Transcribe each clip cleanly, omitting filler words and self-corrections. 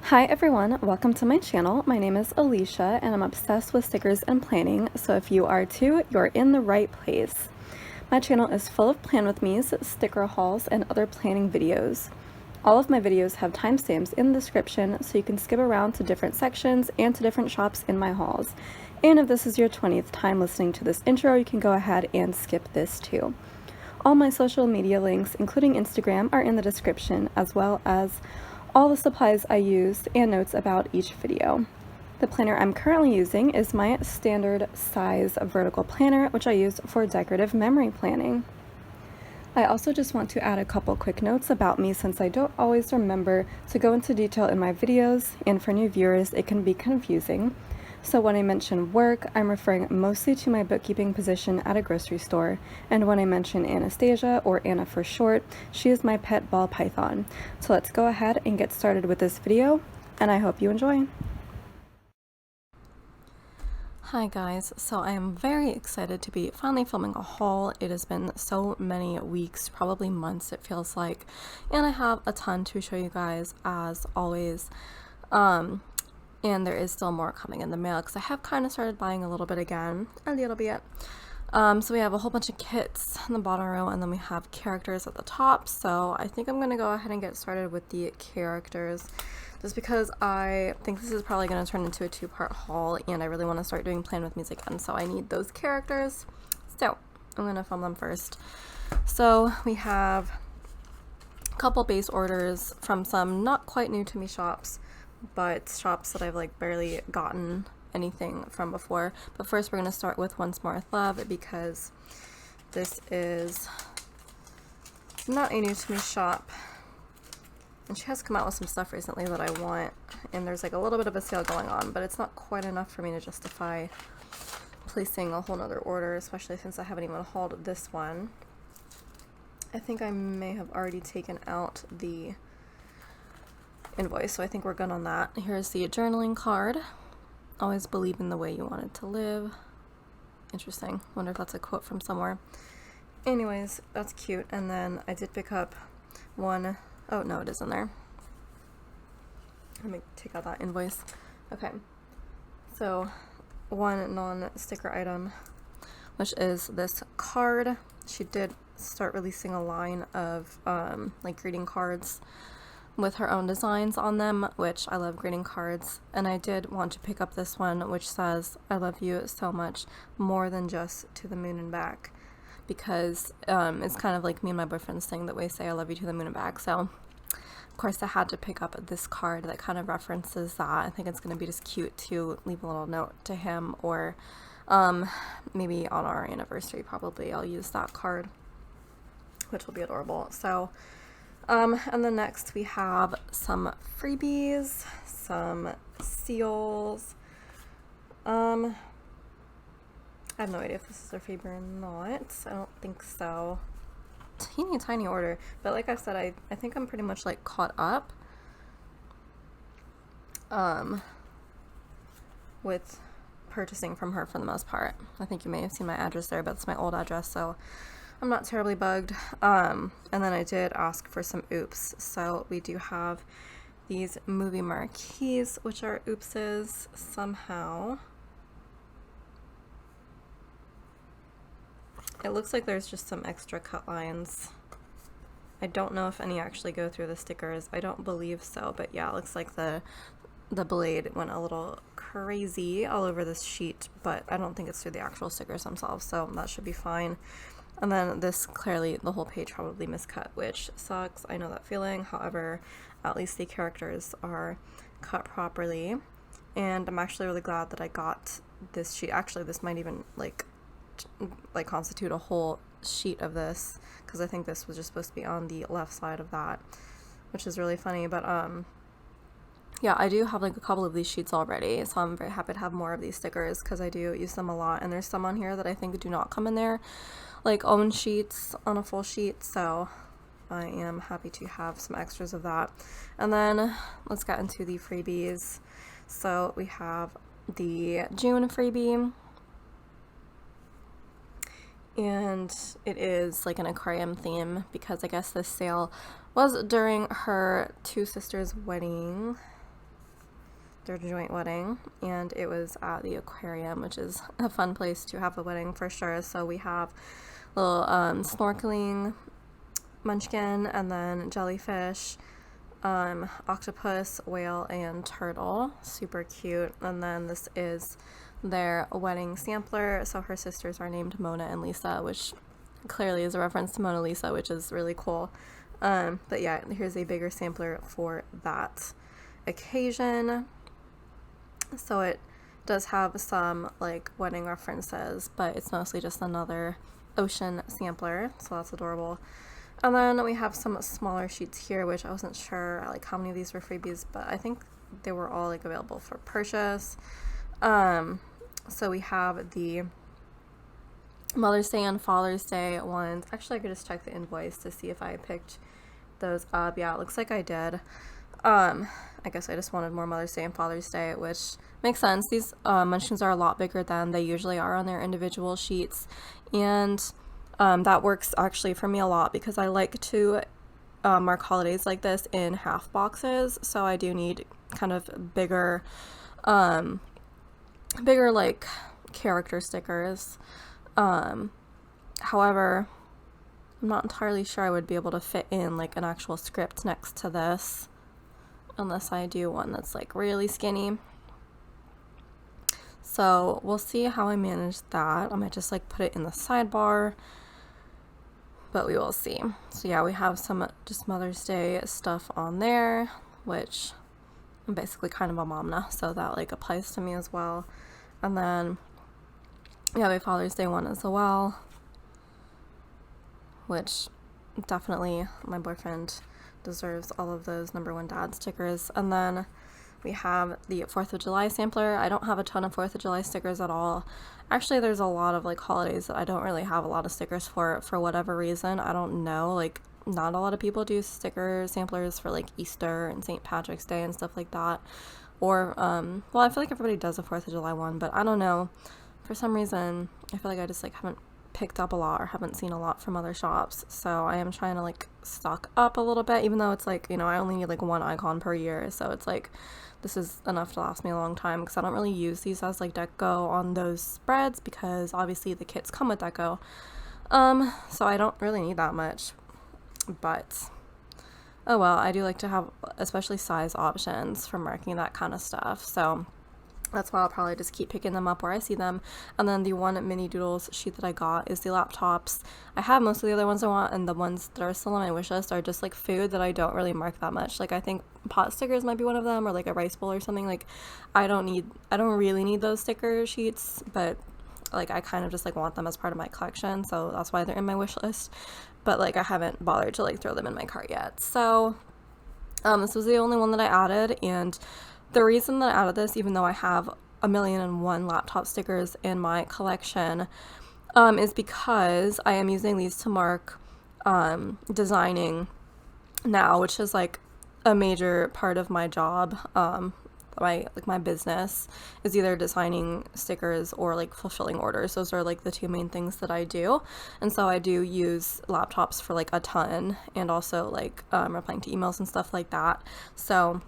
Hi everyone, welcome to my channel. My name is Alicia and I'm obsessed with stickers and planning, so if you are too, you're in the right place. My channel is full of plan with me's, sticker hauls, and other planning videos. All of my videos have timestamps in the description so you can skip around to different sections and to different shops in my hauls. And if this is your 20th time listening to this intro, you can go ahead and skip this too. All my social media links, including Instagram, are in the description, as well as all the supplies I used and notes about each video. The planner I'm currently using is my standard size vertical planner, which I use for decorative memory planning. I also just want to add a couple quick notes about me since I don't always remember to go into detail in my videos, and for new viewers it can be confusing. So when I mention work, I'm referring mostly to my bookkeeping position at a grocery store, and when I mention Anastasia, or Anna for short, she is my pet ball python. So let's go ahead and get started with this video, and I hope you enjoy. Hi guys, so I am very excited to be finally filming a haul. It has been so many weeks, probably months it feels like, and I have a ton to show you guys as always. And there is still more coming in the mail because I have kind of started buying a little bit again, so we have a whole bunch of kits in the bottom row, and then we have characters at the top. So I think I'm going to go ahead and get started with the characters, just because I think this is probably going to turn into a two-part haul, and I really want to start doing plan with music again, so I need those characters. So I'm going to film them first. So we have a couple base orders from some not quite new to me shops, but shops that I've like barely gotten anything from before. But first we're going to start with OnceMoreWithLove, because this is not a new to me shop, and she has come out with some stuff recently that I want, and there's like a little bit of a sale going on, but it's not quite enough for me to justify placing a whole nother order, especially since I haven't even hauled this one. I think I may have already taken out the invoice, so I think we're good on that. Here's the journaling card. Always believe in the way you want it to live. Interesting. Wonder if that's a quote from somewhere. Anyways, that's cute. And then I did pick up one. Oh no, it isn't there. Let me take out that invoice. Okay, so one non-sticker item, which is this card. She did start releasing a line of like greeting cards with her own designs on them, which I love greeting cards, and I did want to pick up this one which says I love you so much, more than just to the moon and back, because it's kind of like me and my boyfriend's thing that we say I love you to the moon and back. So of course I had to pick up this card that kind of references that. I think it's going to be just cute to leave a little note to him, or maybe on our anniversary probably I'll use that card, which will be adorable. So and then next we have some freebies, some seals. I have no idea if this is a freebie or not. I don't think so. Teeny tiny order, but like I said, I think I'm pretty much like caught up with purchasing from her for the most part. I think you may have seen my address there, but it's my old address, so I'm not terribly bugged. And then I did ask for some oops. So we do have these movie marquees, which are oopses somehow. It looks like there's just some extra cut lines. I don't know if any actually go through the stickers. I don't believe so, but yeah, it looks like the blade went a little crazy all over this sheet, but I don't think it's through the actual stickers themselves, so that should be fine. And then this, clearly the whole page probably miscut, which sucks. I know that feeling. However, at least the characters are cut properly, and I'm actually really glad that I got this sheet. Actually, this might even like constitute a whole sheet of this, because I think this was just supposed to be on the left side of that, which is really funny. But yeah, I do have like a couple of these sheets already, so I'm very happy to have more of these stickers because I do use them a lot, and there's some on here that I think do not come in there, like own sheets on a full sheet, so I am happy to have some extras of that. And then let's get into the freebies. So we have the June freebie, and it is like an aquarium theme because I guess this sale was during her two sisters' wedding. their joint wedding, and it was at the aquarium, which is a fun place to have a wedding for sure. So we have little snorkeling munchkin, and then jellyfish, octopus, whale, and turtle. Super cute. And then this is their wedding sampler. So her sisters are named Mona and Lisa, which clearly is a reference to Mona Lisa, which is really cool. But yeah, here's a bigger sampler for that occasion. So it does have some like wedding references, but it's mostly just another ocean sampler, so that's adorable. And then we have some smaller sheets here, which I wasn't sure like how many of these were freebies, but I think they were all like available for purchase. So we have the Mother's Day and Father's Day ones. Actually, I could just check the invoice to see if I picked those up. Yeah, it looks like I did. I guess I just wanted more Mother's Day and Father's Day, which makes sense. These munchkins are a lot bigger than they usually are on their individual sheets, and that works actually for me a lot because I like to mark holidays like this in half boxes, so I do need kind of bigger like character stickers. However, I'm not entirely sure I would be able to fit in like an actual script next to this unless I do one that's like really skinny. So we'll see how I manage that. I might just like put it in the sidebar, but we will see. So yeah, we have some just Mother's Day stuff on there, which I'm basically kind of a mom now, so that like applies to me as well. And then yeah, we have Father's Day one as well, which definitely my boyfriend deserves all of those number one dad stickers. And then we have the 4th of July sampler. I don't have a ton of 4th of July stickers at all. Actually, there's a lot of like holidays that I don't really have a lot of stickers for whatever reason. I don't know, like not a lot of people do sticker samplers for like Easter and St. Patrick's Day and stuff like that. Or well, I feel like everybody does a 4th of July one, but I don't know, for some reason I feel like I just like haven't picked up a lot or haven't seen a lot from other shops. So I am trying to like stock up a little bit, even though it's like, you know, I only need like one icon per year, so it's like this is enough to last me a long time because I don't really use these as like deco on those spreads because obviously the kits come with deco, so I don't really need that much. But oh well, I do like to have especially size options for marking that kind of stuff, so that's why I'll probably just keep picking them up where I see them. And then the one mini doodles sheet that I got is the laptops. I have most of the other ones I want, and the ones that are still on my wish list are just like food that I don't really mark that much. Like I think pot stickers might be one of them, or like a rice bowl or something. Like I don't really need those sticker sheets, but like I kind of just like want them as part of my collection, so that's why they're in my wish list. But like I haven't bothered to like throw them in my cart yet. So this was the only one that I added, and the reason that I added this, even though I have 1,000,001 laptop stickers in my collection, is because I am using these to mark designing now, which is like a major part of my job. My business is either designing stickers or like fulfilling orders. Those are like the two main things that I do, and so I do use laptops for like a ton, and also like replying to emails and stuff like that. So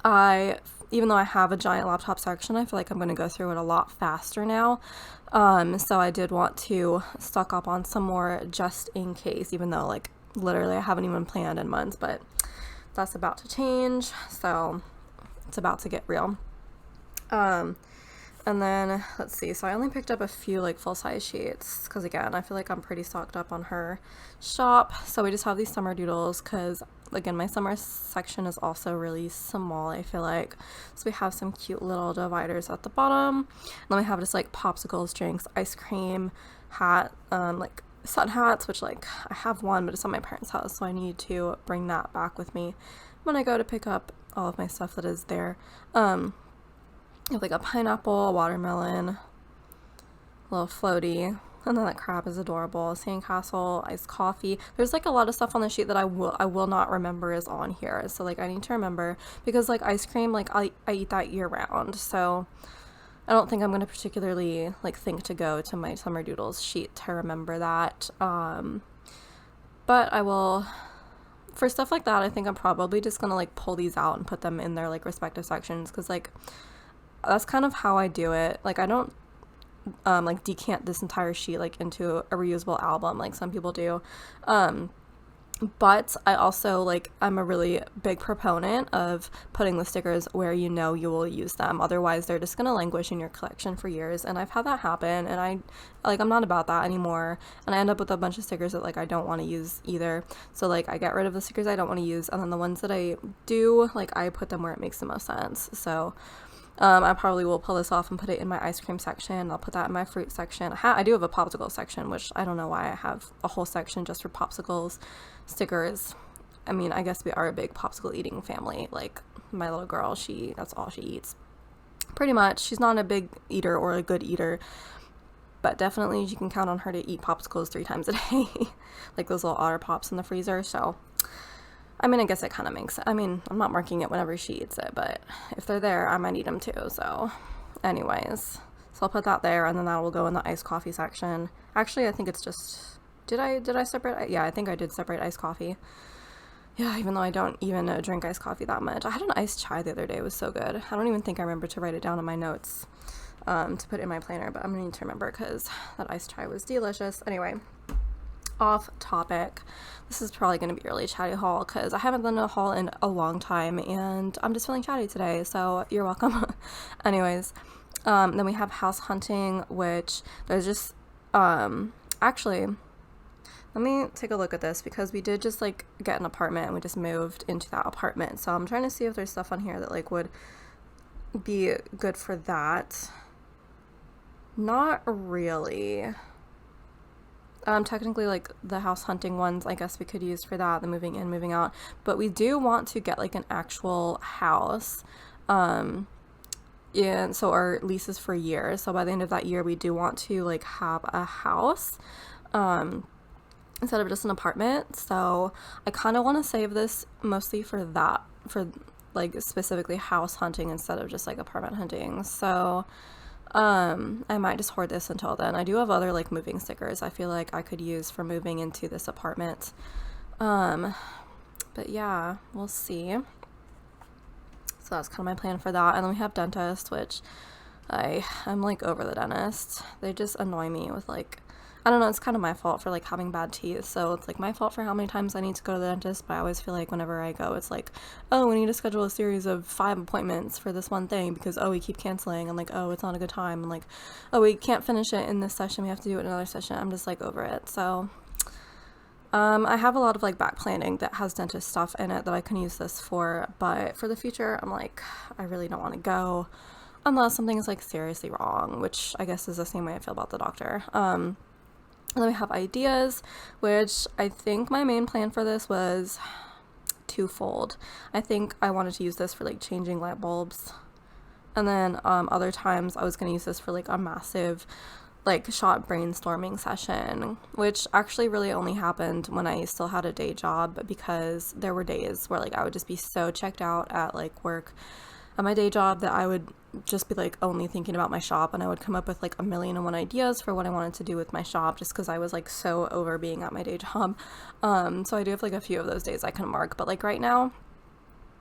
even though I have a giant laptop section, I feel like I'm going to go through it a lot faster now. So I did want to stock up on some more just in case, even though like literally I haven't even planned in months, but that's about to change. So it's about to get real. And then let's see, so I only picked up a few like full-size sheets because again I feel like I'm pretty stocked up on her shop. So we just have these summer doodles because again my summer section is also really small, I feel like. So we have some cute little dividers at the bottom, and then we have just like popsicles, drinks, ice cream, hat, like sun hats, which like I have one but it's at my parents' house, so I need to bring that back with me when I go to pick up all of my stuff that is there. You have like a pineapple, a watermelon, a little floaty, and then that crab is adorable. Sandcastle, iced coffee. There's like a lot of stuff on the sheet that I will not remember is on here. So like I need to remember, because like ice cream, like I eat that year round. So I don't think I'm going to particularly like think to go to my summer doodles sheet to remember that. But I will for stuff like that, I think I'm probably just gonna like pull these out and put them in their like respective sections, because like that's kind of how I do it. Like I don't like decant this entire sheet like into a reusable album like some people do. But I also like, I'm a really big proponent of putting the stickers where you know you will use them. Otherwise they're just gonna languish in your collection for years, and I've had that happen, and I'm not about that anymore, and I end up with a bunch of stickers that like I don't want to use either. So like I get rid of the stickers I don't want to use, and then the ones that I do, like I put them where it makes the most sense. So I probably will pull this off and put it in my ice cream section. I'll put that in my fruit section. I do have a popsicle section, which I don't know why I have a whole section just for popsicles, stickers. I mean, I guess we are a big popsicle eating family. Like my little girl, that's all she eats. Pretty much. She's not a big eater or a good eater, but definitely you can count on her to eat popsicles 3 times a day. Like those little otter pops in the freezer. So I mean, I guess it kind of makes, I mean, I'm not marking it whenever she eats it, but if they're there, I might eat them too. So anyways, so I'll put that there, and then that will go in the iced coffee section. Actually, I think it's just, did I separate? Yeah, I think I did separate iced coffee. Yeah, even though I don't even drink iced coffee that much. I had an iced chai the other day. It was so good. I don't even think I remember to write it down in my notes to put in my planner, but I'm gonna need to remember because that iced chai was delicious. Anyway, off topic. This is probably going to be a really chatty haul because I haven't done a haul in a long time, and I'm just feeling chatty today, so you're welcome. Anyways, then we have house hunting, which there's just actually, let me take a look at this, because we did just like get an apartment and we just moved into that apartment, so I'm trying to see if there's stuff on here that like would be good for that. Not really. Technically, like the house hunting ones, I guess we could use for that, the moving in, moving out, but we do want to get like an actual house, and so our lease is for a year, so by the end of that year we do want to like have a house, instead of just an apartment. So I kind of want to save this mostly for that, for like specifically house hunting instead of just like apartment hunting. So I might just hoard this until then. I do have other like moving stickers I feel like I could use for moving into this apartment. But yeah, we'll see. So that's kind of my plan for that. And then we have dentist, which I'm like over the dentist. They just annoy me with like, I don't know, it's kind of my fault for like having bad teeth, so it's like my fault for how many times I need to go to the dentist, but I always feel like whenever I go, it's like, oh, we need to schedule a series of 5 appointments for this one thing, because oh, we keep canceling, and like, oh, it's not a good time, and like, oh, we can't finish it in this session, we have to do it in another session. I'm just like over it. So I have a lot of like back planning that has dentist stuff in it that I can use this for, but for the future, I'm like, I really don't want to go unless something is like seriously wrong, which I guess is the same way I feel about the doctor. And then we have ideas, which I think my main plan for this was twofold. I think I wanted to use this for like changing light bulbs, and then other times I was going to use this for like a massive like shot brainstorming session, which actually really only happened when I still had a day job, because there were days where like I would just be so checked out at like work at my day job that I would just be like only thinking about my shop, and I would come up with like 1,000,001 ideas for what I wanted to do with my shop, just because I was like so over being at my day job. So I do have like a few of those days I can mark, but like right now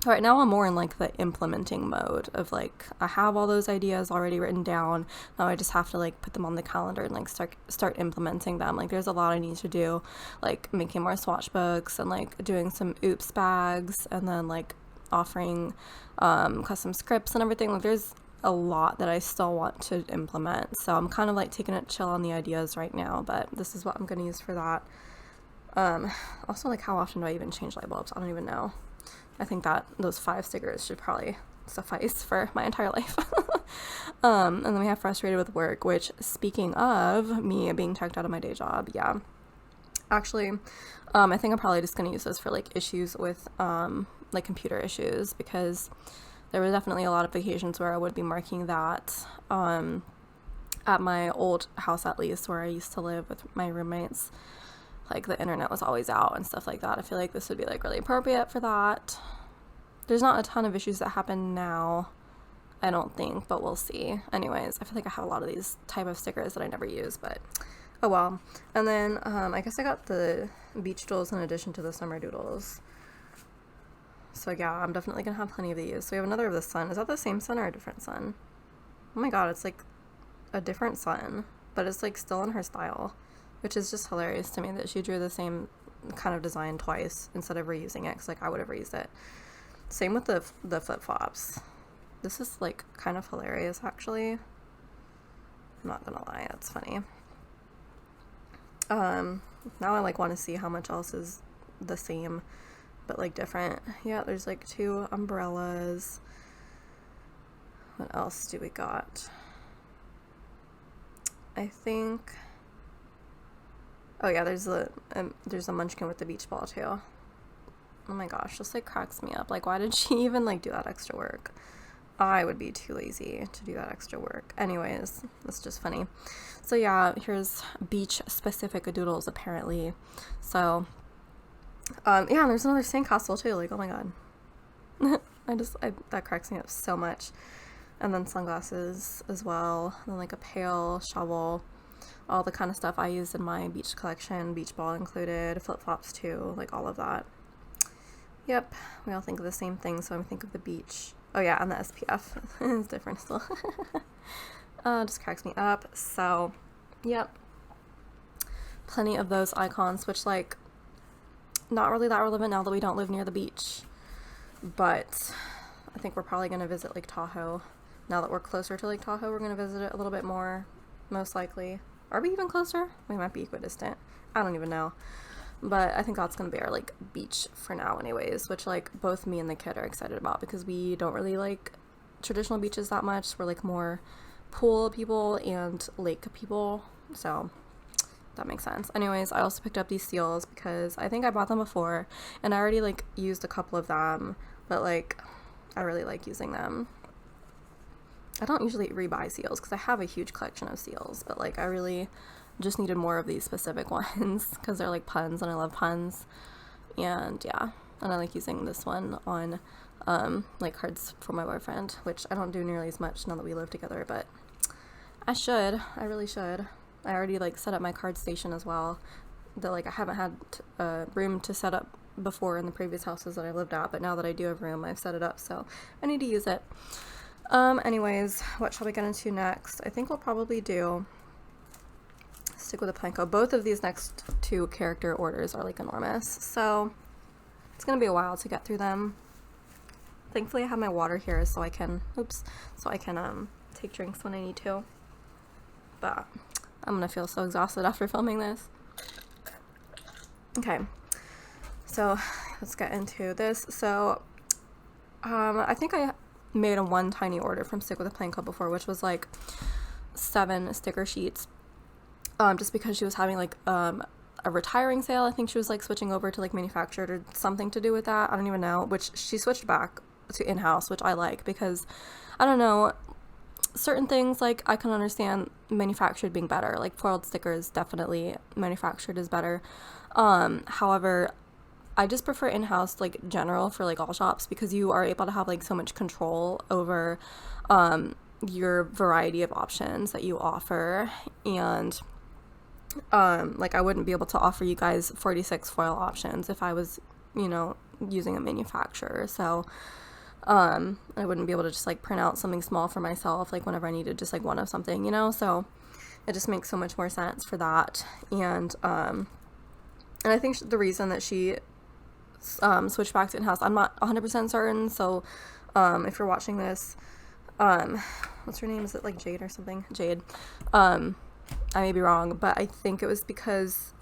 I'm more in like the implementing mode of like, I have all those ideas already written down, now I just have to like put them on the calendar and like start implementing them. Like there's a lot I need to do, like making more swatch books and like doing some oops bags, and then like offering custom scripts and everything. Like there's a lot that I still want to implement, so I'm kind of like taking it chill on the ideas right now, but this is what I'm going to use for that. Also, like, how often do I even change light bulbs? I don't even know. I think that those 5 stickers should probably suffice for my entire life. And then we have frustrated with work, which, speaking of me being checked out of my day job, yeah, actually I think I'm probably just going to use this for like issues with like computer issues, because there were definitely a lot of occasions where I would be marking that at my old house, at least where I used to live with my roommates, like the internet was always out and stuff like that. I feel like this would be like really appropriate for that. There's not a ton of issues that happen now, I don't think, but we'll see. Anyways, I feel like I have a lot of these type of stickers that I never use, but oh well. And then I guess I got the beach doodles in addition to the summer doodles. So yeah, I'm definitely gonna have plenty of these. So we have another of the sun. Is that the same sun or a different sun? Oh my god, it's like a different sun, but it's like still in her style, which is just hilarious to me that she drew the same kind of design twice instead of reusing it, because like I would have reused it. Same with the flip-flops. This is like kind of hilarious actually. I'm not gonna lie, it's funny. Now I like want to see how much else is the same but like different. Yeah, there's like 2 umbrellas. What else do we got? I think, oh yeah, there's a munchkin with the beach ball too. Oh my gosh, this like cracks me up. Like, why did she even like do that extra work? I would be too lazy to do that extra work. Anyways, that's just funny. So yeah, here's beach specific doodles apparently. So yeah, and there's another sandcastle too. Like, oh my god. That cracks me up so much. And then sunglasses as well. And then like a pail, shovel, all the kind of stuff I used in my beach collection, beach ball included, flip-flops too, like all of that. Yep, we all think of the same thing, so I think of the beach. Oh yeah, and the SPF is different still. Just cracks me up. So, yep. Plenty of those icons, which like, not really that relevant now that we don't live near the beach. But I think we're probably going to visit Lake Tahoe. Now that we're closer to Lake Tahoe, we're going to visit it a little bit more, most likely. Are we even closer? We might be equidistant. I don't even know. But I think that's going to be our, like, beach for now anyways, which, like, both me and the kid are excited about because we don't really like traditional beaches that much. We're, like, more pool people and lake people, so that makes sense. Anyways, I also picked up these seals because I think I bought them before, and I already, like, used a couple of them, but, like, I really like using them. I don't usually rebuy seals because I have a huge collection of seals, but, like, I really just needed more of these specific ones because they're like puns and I love puns. And yeah, and I like using this one on like cards for my boyfriend, which I don't do nearly as much now that we live together, but I really should. I already like set up my card station as well, that like I haven't had room to set up before in the previous houses that I lived at, but now that I do have room, I've set it up, so I need to use it. Anyways, what shall we get into next? I think we'll probably do Stick with the Planco. Both of these next 2 character orders are like enormous, so it's gonna be a while to get through them. Thankfully I have my water here so I can take drinks when I need to, but I'm gonna feel so exhausted after filming this. Okay, so let's get into this. So I think I made a one tiny order from Stick with the Planco before, which was like 7 sticker sheets. Just because she was having like a retiring sale. I think she was like switching over to like manufactured or something to do with that. I don't even know, which she switched back to in-house, which I like because I don't know, certain things like I can understand manufactured being better, like foiled stickers, definitely manufactured is better. However, I just prefer in-house, like general for like all shops, because you are able to have like so much control over your variety of options that you offer. And like I wouldn't be able to offer you guys 46 foil options if I was, you know, using a manufacturer. So I wouldn't be able to just like print out something small for myself like whenever I needed just like one of something, you know. So it just makes so much more sense for that. And I think the reason that she switched back to in-house, I'm not 100% certain, so if you're watching this, what's her name, is it like Jade or something? Jade. I may be wrong, but I think it was because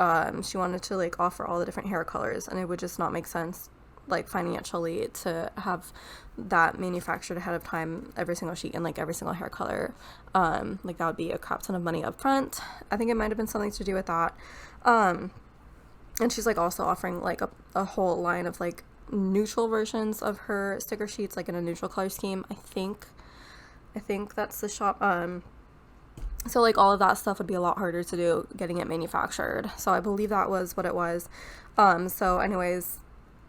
she wanted to like offer all the different hair colors, and it would just not make sense like financially to have that manufactured ahead of time, every single sheet and like every single hair color. Like that would be a crap ton of money up front. I think it might have been something to do with that. And she's like also offering like a whole line of like neutral versions of her sticker sheets, like in a neutral color scheme. I think that's the shop. So like all of that stuff would be a lot harder to do getting it manufactured. So I believe that was what it was. So anyways,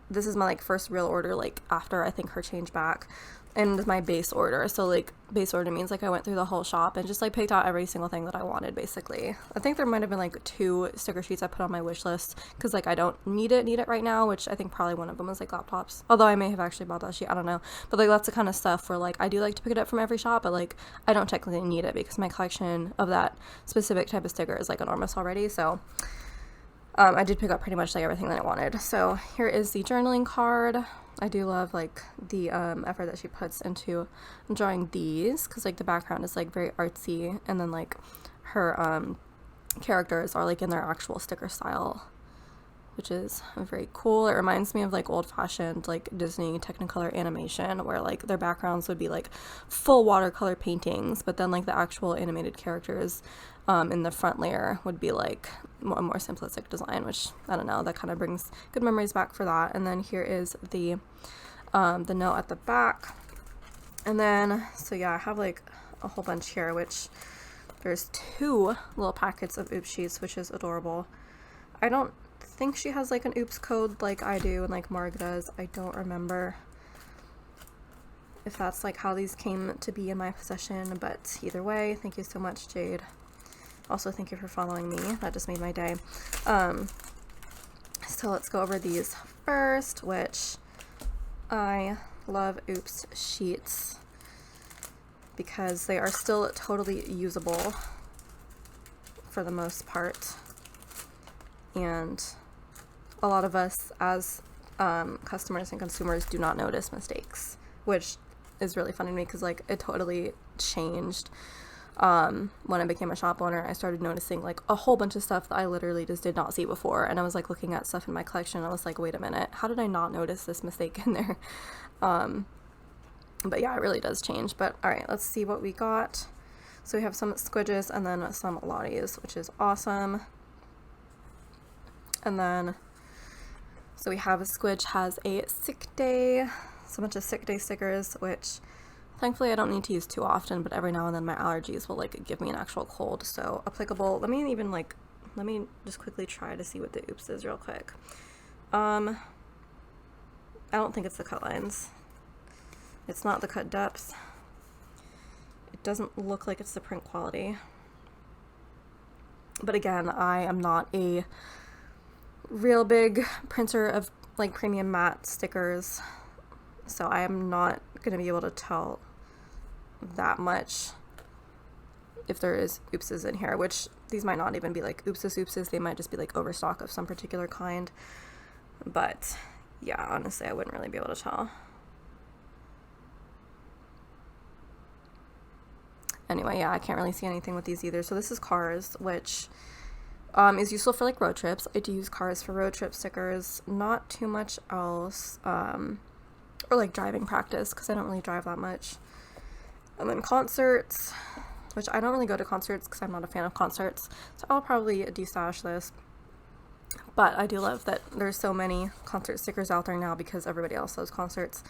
this is my like first real order like after I think her change back. and my base order. So like base order means like I went through the whole shop and just like picked out every single thing that I wanted basically. I think there might have been like 2 sticker sheets I put on my wish list because like I don't need it right now, which I think probably one of them was like laptops, although I may have actually bought that sheet, I don't know. But like that's the kind of stuff where like I do like to pick it up from every shop, but like I don't technically need it because my collection of that specific type of sticker is like enormous already. So I did pick up pretty much like everything that I wanted. So here is the journaling card. I do love like the effort that she puts into drawing these because like the background is like very artsy, and then like her characters are like in their actual sticker style, which is very cool. It reminds me of like old-fashioned like Disney Technicolor animation where like their backgrounds would be like full watercolor paintings, but then like the actual animated characters in the front layer would be like a more simplistic design, which I don't know, that kind of brings good memories back for that. And then here is the note at the back. And then, so yeah, I have like a whole bunch here, which there's 2 little packets of oops sheets, which is adorable. I don't think she has like an oops code like I do and like Marg does. I don't remember if that's like how these came to be in my possession, but either way, thank you so much, Jade. Also, thank you for following me. That just made my day. So let's go over these first, which I love oops sheets because they are still totally usable for the most part. And a lot of us as customers and consumers do not notice mistakes, which is really funny to me because like it totally changed. When I became a shop owner, I started noticing like a whole bunch of stuff that I literally just did not see before, and I was like looking at stuff in my collection and I was like, wait a minute, how did I not notice this mistake in there? But yeah, it really does change. But all right, let's see what we got. So we have some squidges and then some lotties, which is awesome. And then so we have a squidge has a sick day, so a bunch of sick day stickers, which thankfully I don't need to use too often, but every now and then my allergies will like give me an actual cold, so applicable. Let me just quickly try to see what the oops is real quick. I don't think it's the cut lines. It's not the cut depth. It doesn't look like it's the print quality. But again, I am not a real big printer of like premium matte stickers, so I am not going to be able to tell that much if there is oopses in here, which these might not even be like oopses, they might just be like overstock of some particular kind. But yeah, honestly, I wouldn't really be able to tell. Anyway, yeah, I can't really see anything with these either. So this is Cars, which is useful for like road trips. I do use Cars for road trip stickers, not too much else, or like driving practice because I don't really drive that much. And then concerts, which I don't really go to concerts because I'm not a fan of concerts, so I'll probably destash this. But I do love that there's so many concert stickers out there now because everybody else loves concerts.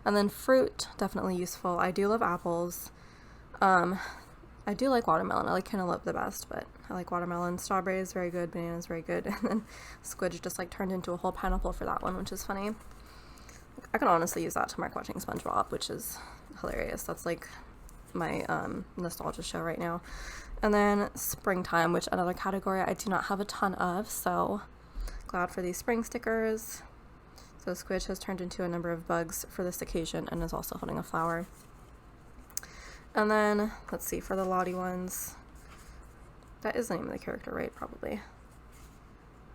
And then fruit, definitely useful. I do love apples. I do like watermelon. I like cantaloupe the best, but I like watermelon. Strawberry is very good. Banana is very good. And then squidge just like turned into a whole pineapple for that one, which is funny. I can honestly use that to mark watching SpongeBob, which is hilarious. That's like my nostalgia show right now. And then springtime, which another category I do not have a ton of, so glad for these spring stickers. So squidge has turned into a number of bugs for this occasion and is also holding a flower. And then let's see, for the Lottie ones, that is the name of the character, right? Probably.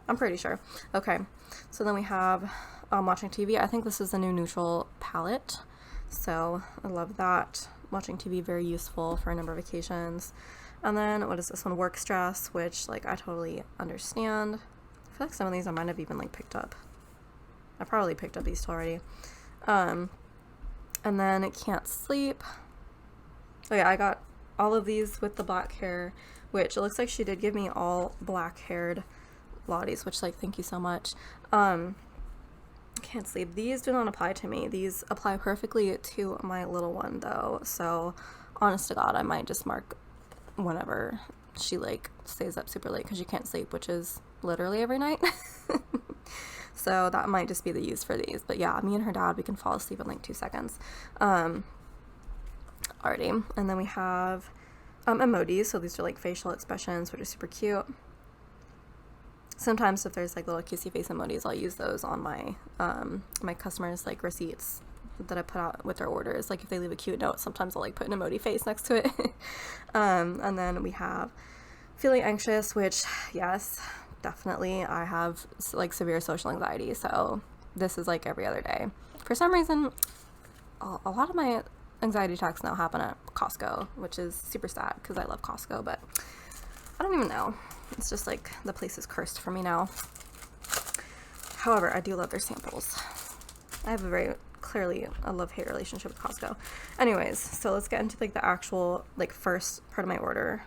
I'm pretty sure. Okay, so then we have watching TV. I think this is the new neutral palette, so I love that. Watching TV, very useful for a number of occasions. And then what is this one? Work stress, which like I totally understand. I feel like some of these I might have even like picked up. I probably picked up these two already. And then can't sleep. Oh yeah, I got all of these with the black hair, which it looks like she did give me all black haired Lotties, which like thank you so much. Can't sleep. These do not apply to me. These apply perfectly to my little one though, so honest to God, I might just mark whenever she like stays up super late because she can't sleep, which is literally every night. So that might just be the use for these. But yeah, me and her dad, we can fall asleep in like 2 seconds. already. And then we have emojis. So these are like facial expressions, which are super cute. Sometimes if there's like little kissy face emojis, I'll use those on my my customers' like receipts that I put out with their orders. Like if they leave a cute note, sometimes I'll like put an emoji face next to it. And then we have feeling anxious, which yes, definitely I have like severe social anxiety, so this is like every other day. For some reason, a lot of my anxiety attacks now happen at Costco, which is super sad because I love Costco, but I don't even know. It's just like the place is cursed for me now. However, I do love their samples. I have a very clearly a love-hate relationship with Costco. Anyways, so let's get into like the actual like first part of my order,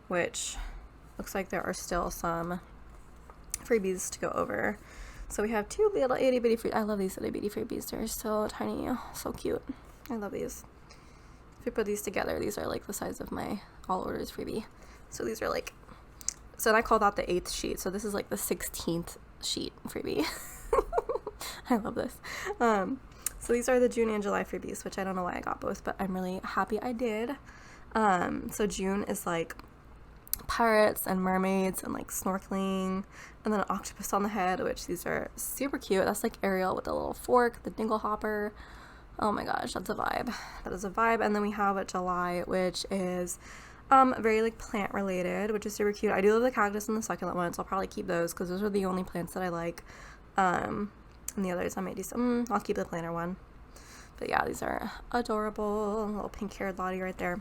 which looks like there are still some freebies to go over. So we have two little itty bitty freebies. I love these itty bitty freebies. They're so tiny, so cute. I love these. If we put these together, these are like the size of my all orders freebie. So these are like, so I call that the 8th sheet. So this is like the 16th sheet freebie. I love this. So these are the June and July freebies, which I don't know why I got both, but I'm really happy I did. So June is like pirates and mermaids and like snorkeling, and then an octopus on the head, which these are super cute. That's like Ariel with the little fork, the dingle hopper. Oh my gosh, that's a vibe. That is a vibe. And then we have July, which is very like plant related, which is super cute. I do love the cactus and the succulent ones. I'll probably keep those because those are the only plants that I like. And the others I might do some. I'll keep the planter one. But yeah, these are adorable. Little pink-haired Lottie right there.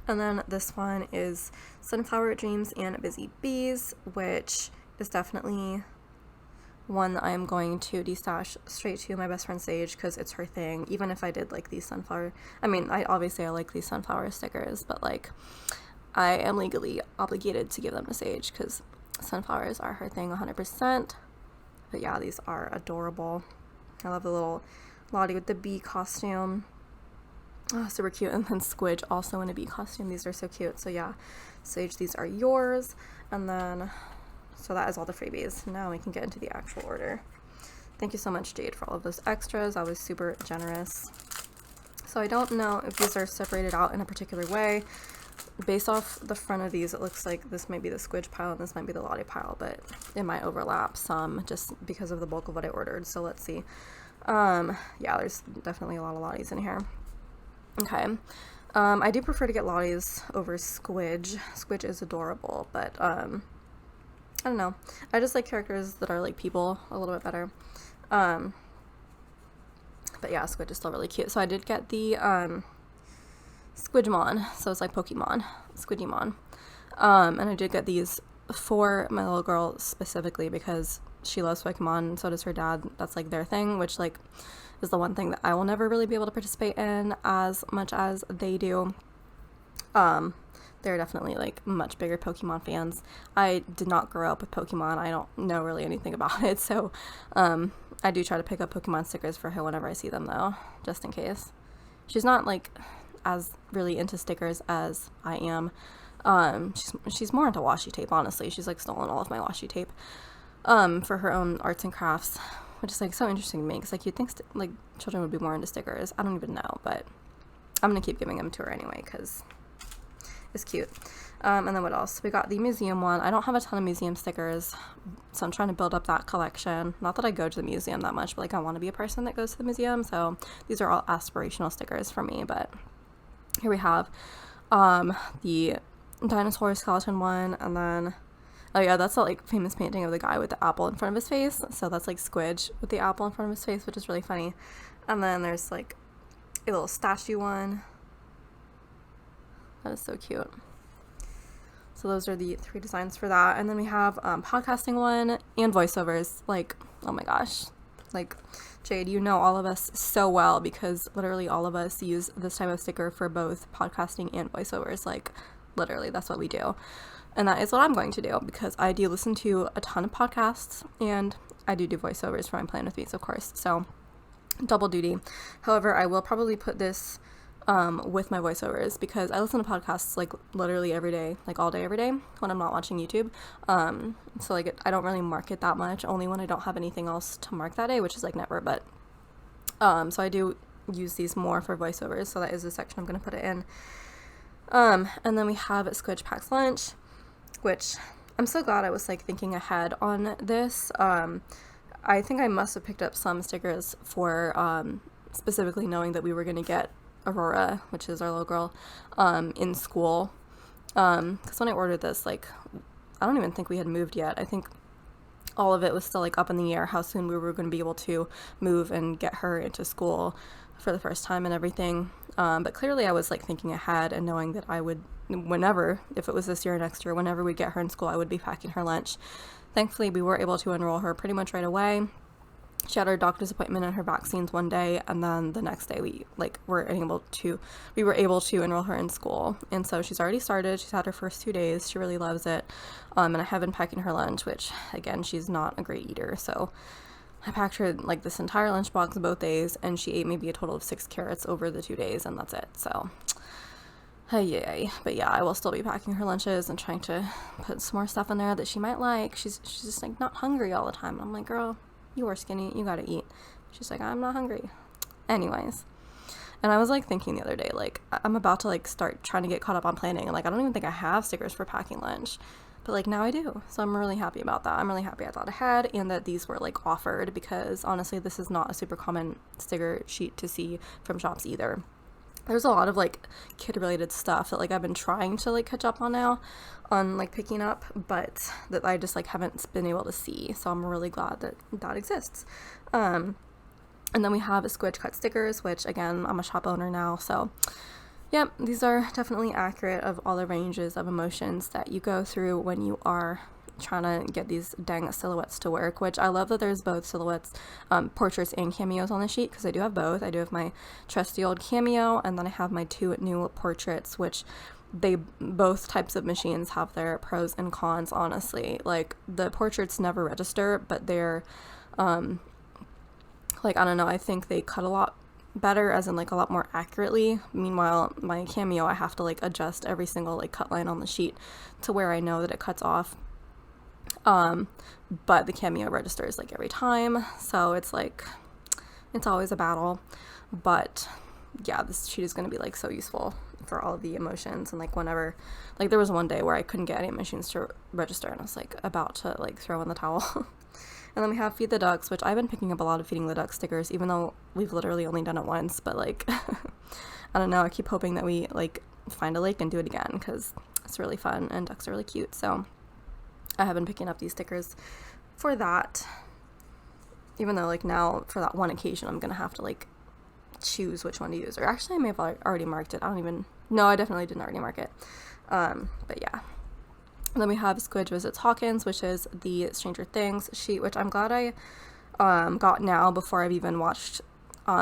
And then this one is Sunflower Dreams and Busy Bees, which is definitely one that I'm going to destash straight to my best friend Sage because it's her thing. Even if I did like these sunflower, I mean, I like these sunflower stickers, but like I am legally obligated to give them to Sage because sunflowers are her thing 100%. But yeah, these are adorable. I love the little Lottie with the bee costume. Oh, super cute. And then Squidge also in a bee costume. These are so cute. So yeah, Sage, these are yours. And then, so that is all the freebies. Now we can get into the actual order. Thank you so much, Jade, for all of those extras. I was super generous. So I don't know if these are separated out in a particular way. Based off the front of these, it looks like this might be the Squidge pile and this might be the Lottie pile, but it might overlap some just because of the bulk of what I ordered. So let's see. Yeah, there's definitely a lot of Lotties in here. Okay. I do prefer to get Lotties over Squidge. Squidge is adorable, but I don't know. I just like characters that are like people a little bit better. But yeah, Squidge is still really cute. So I did get the Squidgemon, so it's like Pokemon, Squidgemon. And I did get these for my little girl specifically because she loves Pokemon, and so does her dad. That's like their thing, which like is the one thing that I will never really be able to participate in as much as they do. They're definitely like much bigger Pokemon fans. I did not grow up with Pokemon. I don't know really anything about it, so I do try to pick up Pokemon stickers for her whenever I see them though, just in case. She's not like as really into stickers as I am. She's more into washi tape, honestly. She's like stolen all of my washi tape for her own arts and crafts, which is like so interesting to me because like you'd think like children would be more into stickers. I don't even know, but I'm gonna keep giving them to her anyway because it's cute. And then what else? We got the museum one. I don't have a ton of museum stickers, so I'm trying to build up that collection. Not that I go to the museum that much, but like I want to be a person that goes to the museum, so these are all aspirational stickers for me. But here we have the dinosaur skeleton one, and then oh yeah, that's that like famous painting of the guy with the apple in front of his face. So that's like Squidge with the apple in front of his face, which is really funny. And then there's like a little statue one. That is so cute. So those are the 3 designs for that. And then we have podcasting one and voiceovers. Like, oh my gosh. Like, Jade, you know all of us so well because literally all of us use this type of sticker for both podcasting and voiceovers. Like, literally, that's what we do. And that is what I'm going to do because I do listen to a ton of podcasts and I do voiceovers for my Plan With Me's, of course. So, double duty. However, I will probably put this with my voiceovers because I listen to podcasts like literally every day, like all day every day when I'm not watching YouTube. So like I don't really mark it that much, only when I don't have anything else to mark that day, which is like never. But so I do use these more for voiceovers, so that is the section I'm going to put it in. And then we have Squidge Packs Lunch, which I'm so glad I was like thinking ahead on this. I think I must have picked up some stickers for specifically knowing that we were going to get Aurora, which is our little girl, in school. Because when I ordered this, like, I don't even think we had moved yet. I think all of it was still like up in the air how soon we were going to be able to move and get her into school for the first time and everything. But clearly I was like thinking ahead and knowing that I would, whenever, if it was this year or next year, whenever we get her in school, I would be packing her lunch. Thankfully, we were able to enroll her pretty much right away. She had her doctor's appointment and her vaccines one day, and then the next day we were able to enroll her in school. And so she's already started. She's had her first 2 days. She really loves it. And I have been packing her lunch, which again, she's not a great eater. So I packed her like this entire lunchbox both days, and she ate maybe a total of 6 carrots over the 2 days, and that's it. So yay. But yeah, I will still be packing her lunches and trying to put some more stuff in there that she might like. She's just like not hungry all the time. I'm like, girl, you are skinny, you gotta eat. She's like, I'm not hungry. Anyways, and I was like thinking the other day, like I'm about to like start trying to get caught up on planning, and like I don't even think I have stickers for packing lunch, but like now I do. So I'm really happy about that. I'm really happy I thought ahead and that these were like offered, because honestly this is not a super common sticker sheet to see from shops either. There's a lot of like kid related stuff that like I've been trying to like catch up on now on like picking up, but that I just like haven't been able to see. So I'm really glad that that exists. And then we have Squidge cut stickers, which again, I'm a shop owner now. So yep, these are definitely accurate of all the ranges of emotions that you go through when you are trying to get these dang silhouettes to work, which I love that there's both silhouettes, portraits and cameos on the sheet, because I do have both. I do have my trusty old cameo, and then I have my 2 new portraits, which they both types of machines have their pros and cons, honestly. Like the portraits never register, but they're like, I don't know, I think they cut a lot better, as in like a lot more accurately. Meanwhile, my cameo, I have to like adjust every single like cut line on the sheet to where I know that it cuts off. But the cameo registers like every time, so it's like, it's always a battle. But yeah, this sheet is going to be like so useful for all of the emotions. And like whenever, like there was one day where I couldn't get any machines to register, and I was like about to like throw in the towel. And then we have Feed the Ducks, which I've been picking up a lot of Feeding the Ducks stickers, even though we've literally only done it once. But like I don't know, I keep hoping that we like find a lake and do it again, because it's really fun and ducks are really cute. So I have been picking up these stickers for that, even though like now for that one occasion I'm gonna have to like choose which one to use. Or actually I may have already marked it. No, I definitely didn't already mark it. But yeah. And then we have Squidge Visits Hawkins, which is the Stranger Things sheet, which I'm glad I got now before I've even watched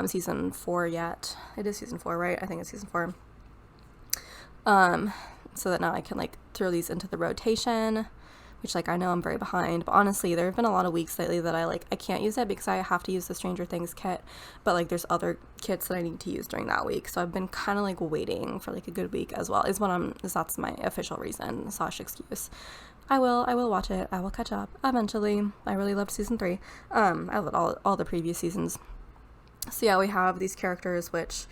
season 4 yet. It is season 4, right? I think it's season 4. So that now I can like throw these into the rotation, which like I know I'm very behind, but honestly there have been a lot of weeks lately that I can't use it because I have to use the Stranger Things kit, but like there's other kits that I need to use during that week. So I've been kind of like waiting for like a good week as well, that's my official reason / excuse. I will watch it. I will catch up eventually. I really loved season 3. I loved all the previous seasons. So yeah, we have these characters, which,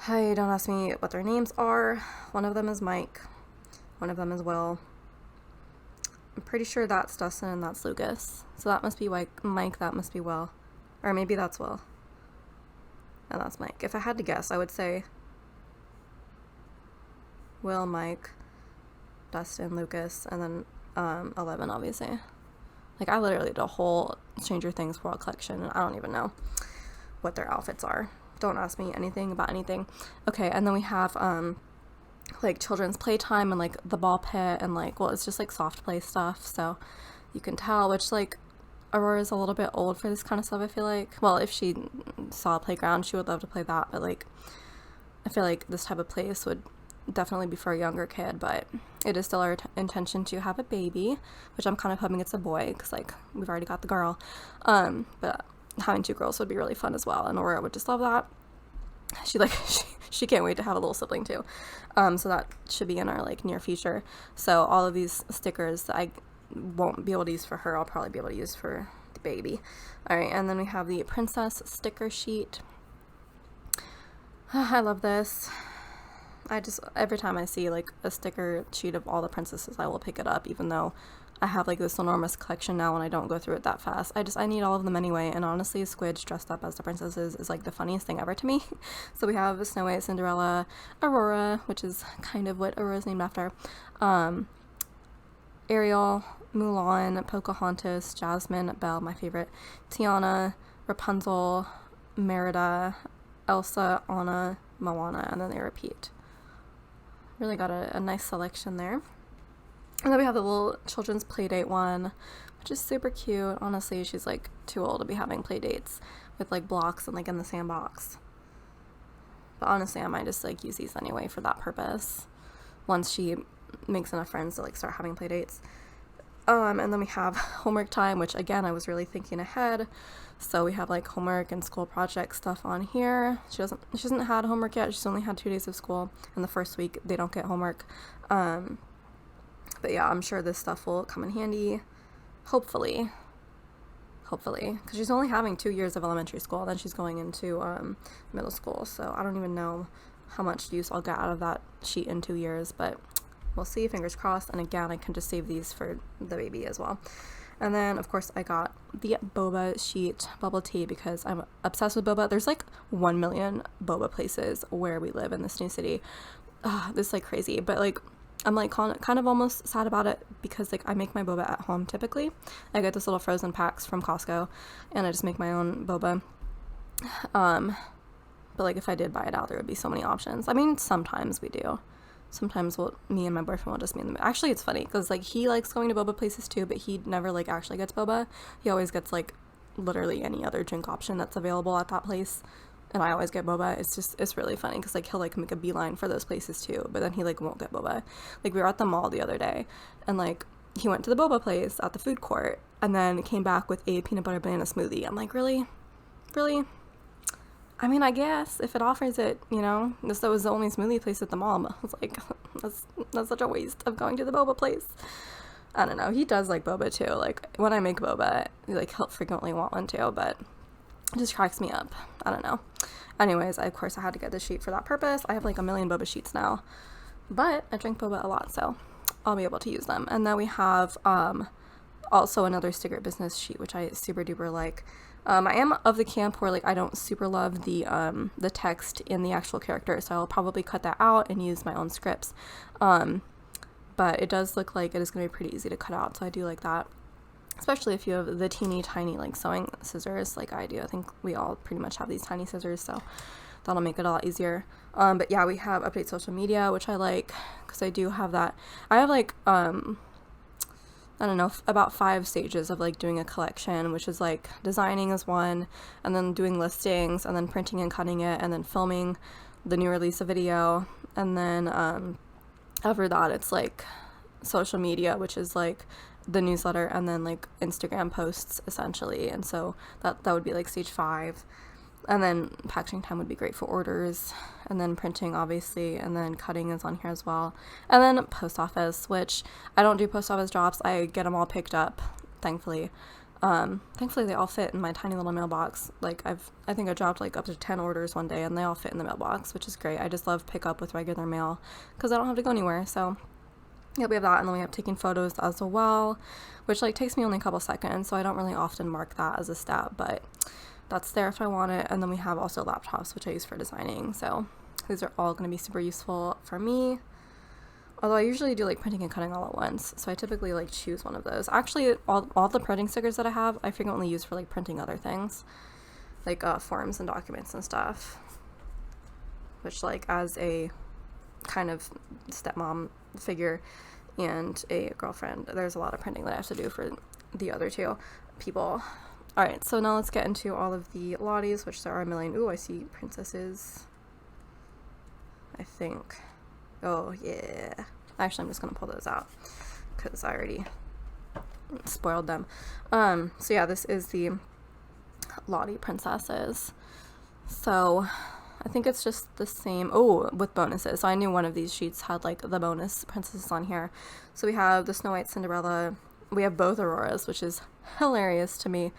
hey, don't ask me what their names are. One of them is Mike. One of them is Will. I'm pretty sure that's Dustin and that's Lucas. So that must be Mike, that must be Will. Or maybe that's Will. And that's Mike. If I had to guess, I would say Will, Mike, Dustin, Lucas, and then 11, obviously. Like, I literally did a whole Stranger Things World collection, and I don't even know what their outfits are. Don't ask me anything about anything. Okay, and then we have like children's playtime and like the ball pit and like, well, it's just like soft play stuff, so you can tell, which like Aurora's a little bit old for this kind of stuff, I feel like. Well, if she saw a playground, she would love to play that, but like I feel like this type of place would definitely be for a younger kid, but it is still our intention to have a baby, which I'm kind of hoping it's a boy because like we've already got the girl, but having 2 girls would be really fun as well, and Aurora would just love that. She can't wait to have a little sibling too. So that should be in our like near future. So all of these stickers that I won't be able to use for her, I'll probably be able to use for the baby. All right, and then we have the princess sticker sheet. I love this. Every time I see like a sticker sheet of all the princesses, I will pick it up, even though I have like this enormous collection now and I don't go through it that fast. I need all of them anyway, and honestly, Squidge dressed up as the princesses is like the funniest thing ever to me. So we have Snow White, Cinderella, Aurora, which is kind of what Aurora is named after, Ariel, Mulan, Pocahontas, Jasmine, Belle, my favorite, Tiana, Rapunzel, Merida, Elsa, Anna, Moana, and then they repeat. Really got a nice selection there. And then we have the little children's playdate one, which is super cute. Honestly, she's like too old to be having playdates with like blocks and like in the sandbox. But honestly, I might just like use these anyway for that purpose once she makes enough friends to like start having playdates. And then we have homework time, which again, I was really thinking ahead. So we have like homework and school project stuff on here. She hasn't had homework yet. She's only had 2 days of school. In the first week, they don't get homework. But yeah, I'm sure this stuff will come in handy. Hopefully, because she's only having 2 years of elementary school, then she's going into middle school. So I don't even know how much use I'll get out of that sheet in 2 years, but we'll see, fingers crossed. And again, I can just save these for the baby as well. And then, of course, I got the boba sheet bubble tea because I'm obsessed with boba. There's like 1 million boba places where we live in this new city. This is like crazy, but like I'm like kind of almost sad about it because like I make my boba at home typically. I get this little frozen packs from Costco and I just make my own boba. But like if I did buy it out, there would be so many options. I mean, sometimes we do. Sometimes me and my boyfriend will just be in the... Actually, it's funny because like he likes going to boba places too, but he never like actually gets boba. He always gets like literally any other drink option that's available at that place. And I always get boba. It's really funny because like he'll like make a beeline for those places too, but then he like won't get boba. Like we were at the mall the other day and like he went to the boba place at the food court and then came back with a peanut butter banana smoothie. I'm like, really? I mean, I guess if it offers it, you know, that was the only smoothie place at the mall. I was like, that's such a waste of going to the boba place. I don't know. He does like boba too. Like when I make boba, like he'll frequently want one too, but it just cracks me up. I don't know. Anyways, of course I had to get this sheet for that purpose. I have like 1 million boba sheets now, but I drink boba a lot, so I'll be able to use them. And then we have also another sticker business sheet, which I super duper like. I am of the camp where like I don't super love the text in the actual character, so I'll probably cut that out and use my own scripts. But it does look like it is going to be pretty easy to cut out, so I do like that. Especially if you have the teeny tiny like sewing scissors like I do. I think we all pretty much have these tiny scissors, so that'll make it a lot easier. But yeah, we have update social media, which I like because I do have that. I have like I don't know, about 5 stages of like doing a collection, which is like designing is one, and then doing listings, and then printing and cutting it, and then filming the new release of video, and then after that it's like social media, which is like the newsletter, and then like Instagram posts essentially. And so that would be like stage 5. And then packaging time would be great for orders, and then printing obviously, and then cutting is on here as well. And then post office, which I don't do post office drops. I get them all picked up, thankfully. Thankfully they all fit in my tiny little mailbox. Like I think I dropped like up to 10 orders one day and they all fit in the mailbox, which is great. I just love pick up with regular mail because I don't have to go anywhere. So yeah, we have that. And then we have taking photos as well, which like takes me only a couple seconds, so I don't really often mark that as a step, but that's there if I want it. And then we have also laptops, which I use for designing. So these are all going to be super useful for me. Although I usually do like printing and cutting all at once, so I typically like choose one of those. Actually, all the printing stickers that I have, I frequently use for like printing other things, like forms and documents and stuff. Which like as a kind of stepmom figure and a girlfriend, there's a lot of printing that I have to do for the other two people. Alright, so now let's get into all of the Lotties, which there are a million. Ooh, I see princesses, I think. Oh, yeah. Actually, I'm just going to pull those out because I already spoiled them. So yeah, this is the Lottie princesses. So I think it's just the same. Oh, with bonuses. So I knew one of these sheets had like the bonus princesses on here. So we have the Snow White, Cinderella. We have both Auroras, which is hilarious to me.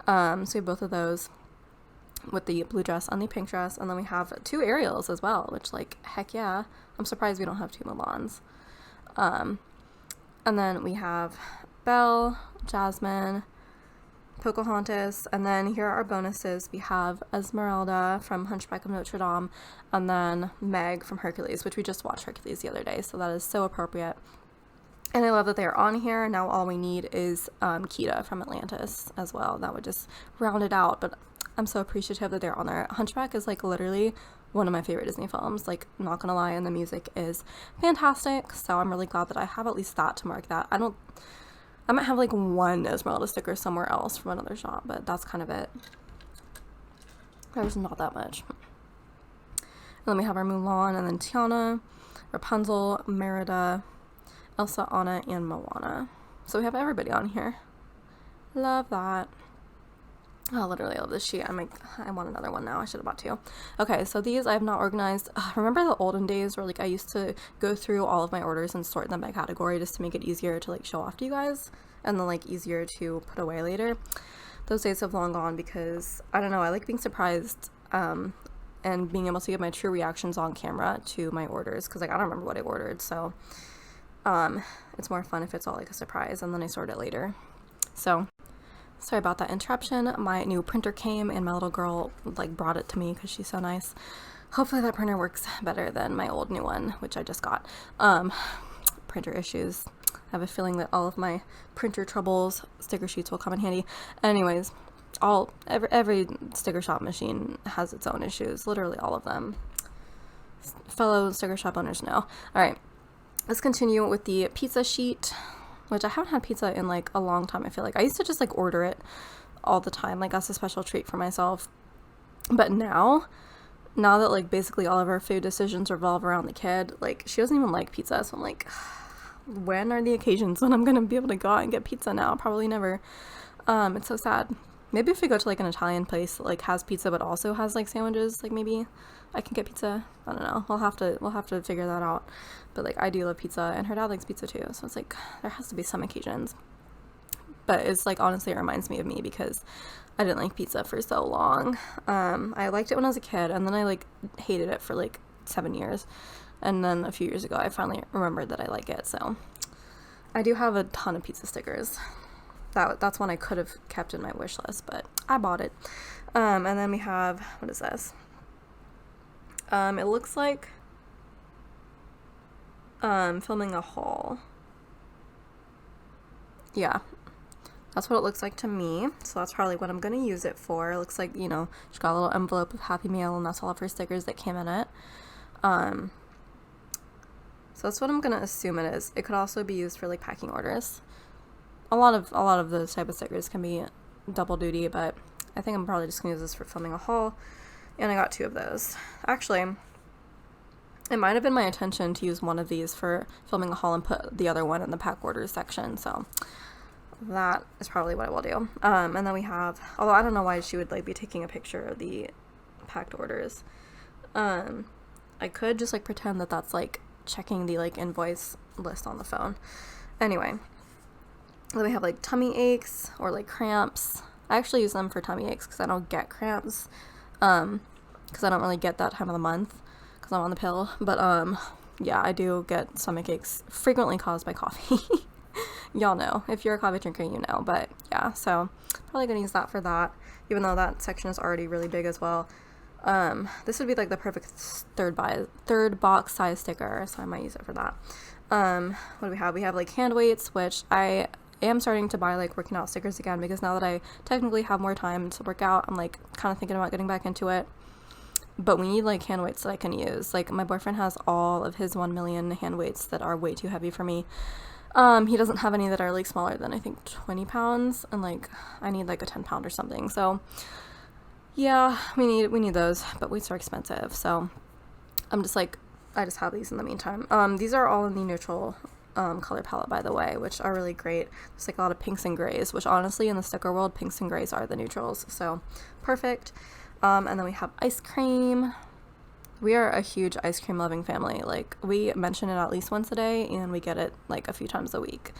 So we have both of those. with the blue dress and the pink dress. And then we have 2 Ariels as well, which, like, heck yeah. I'm surprised we don't have 2 Mulans. And then we have Belle, Jasmine, Pocahontas, and then here are our bonuses. We have Esmeralda from Hunchback of Notre Dame, and then Meg from Hercules, which we just watched Hercules the other day, so that is so appropriate. And I love that they're on here. Now all we need is Kita from Atlantis as well. That would just round it out, but I'm so appreciative that they're on there. Hunchback is, like, literally one of my favorite Disney films, like, not gonna lie, and the music is fantastic, so I'm really glad that I have at least that to mark that. I might have, like, 1 Esmeralda sticker somewhere else from another shop, but that's kind of it. There's not that much. And then we have our Mulan, and then Tiana, Rapunzel, Merida, Elsa, Anna, and Moana. So we have everybody on here. Love that. I literally love this sheet. I want another one now. I should have bought 2. Okay, so these I have not organized. Remember the olden days where, like, I used to go through all of my orders and sort them by category just to make it easier to, like, show off to you guys, and then, like, easier to put away later? Those days have long gone because, I don't know, I like being surprised and being able to get my true reactions on camera to my orders, because, like, I don't remember what I ordered, so it's more fun if it's all, like, a surprise and then I sort it later. So sorry about that interruption. My new printer came and my little girl, like, brought it to me because she's so nice. Hopefully that printer works better than my old new one, which I just got. Printer issues. I have a feeling that all of my printer troubles, sticker sheets will come in handy. Anyways, every sticker shop machine has its own issues, literally all of them. Fellow sticker shop owners know. Alright, let's continue with the pizza sheet, which I haven't had pizza in, like, a long time. I feel like I used to just, like, order it all the time, like, as a special treat for myself. But now that, like, basically all of our food decisions revolve around the kid, like, she doesn't even like pizza, so I'm like, when are the occasions when I'm gonna be able to go out and get pizza now? Probably never. It's so sad. Maybe if we go to, like, an Italian place that, like, has pizza but also has, like, sandwiches, like, maybe I can get pizza. I don't know. We'll have to figure that out. But, like, I do love pizza, and her dad likes pizza too, so it's like there has to be some occasions. But it's, like, honestly, it reminds me of me because I didn't like pizza for so long. I liked it when I was a kid, and then I, like, hated it for, like, 7 years. And then a few years ago, I finally remembered that I like it, so I do have a ton of pizza stickers. That's one I could have kept in my wish list, but I bought it. And then we have, what is this? It looks like filming a haul. Yeah, that's what it looks like to me. So that's probably what I'm going to use it for. It looks like, you know, she got a little envelope of Happy Meal, and that's all of her stickers that came in it. So that's what I'm going to assume it is. It could also be used for, like, packing orders. A lot of those type of stickers can be double duty, but I think I'm probably just going to use this for filming a haul. And I got 2 of those. Actually, it might have been my intention to use one of these for filming a haul and put the other one in the pack orders section, so that is probably what I will do. And then we have, although I don't know why she would, like, be taking a picture of the packed orders. I could just, like, pretend that that's, like, checking the, like, invoice list on the phone. Anyway, then we have, like, tummy aches or, like, cramps. I actually use them for tummy aches because I don't get cramps. Because I don't really get that time of the month because I'm on the pill. But, yeah, I do get stomach aches frequently caused by coffee. Y'all know. If you're a coffee drinker, you know. But, yeah, so probably going to use that for that, even though that section is already really big as well. This would be, like, the perfect third box size sticker, so I might use it for that. What do we have? We have, like, hand weights, which I am starting to buy, like, working out stickers again, because now that I technically have more time to work out, I'm, like, kind of thinking about getting back into it. But we need, like, hand weights that I can use. Like, my boyfriend has all of his 1 million hand weights that are way too heavy for me. He doesn't have any that are, like, smaller than, I think, 20 pounds, and, like, I need, like, a 10 pound or something. So yeah, we need those, but weights are expensive, so I'm just, like, I just have these in the meantime. These are all in the neutral color palette, by the way, which are really great. There's, like, a lot of pinks and grays, which honestly in the sticker world, pinks and grays are the neutrals, so perfect. And then we have ice cream. We are a huge ice cream loving family. Like, we mention it at least once a day, and we get it, like, a few times a week.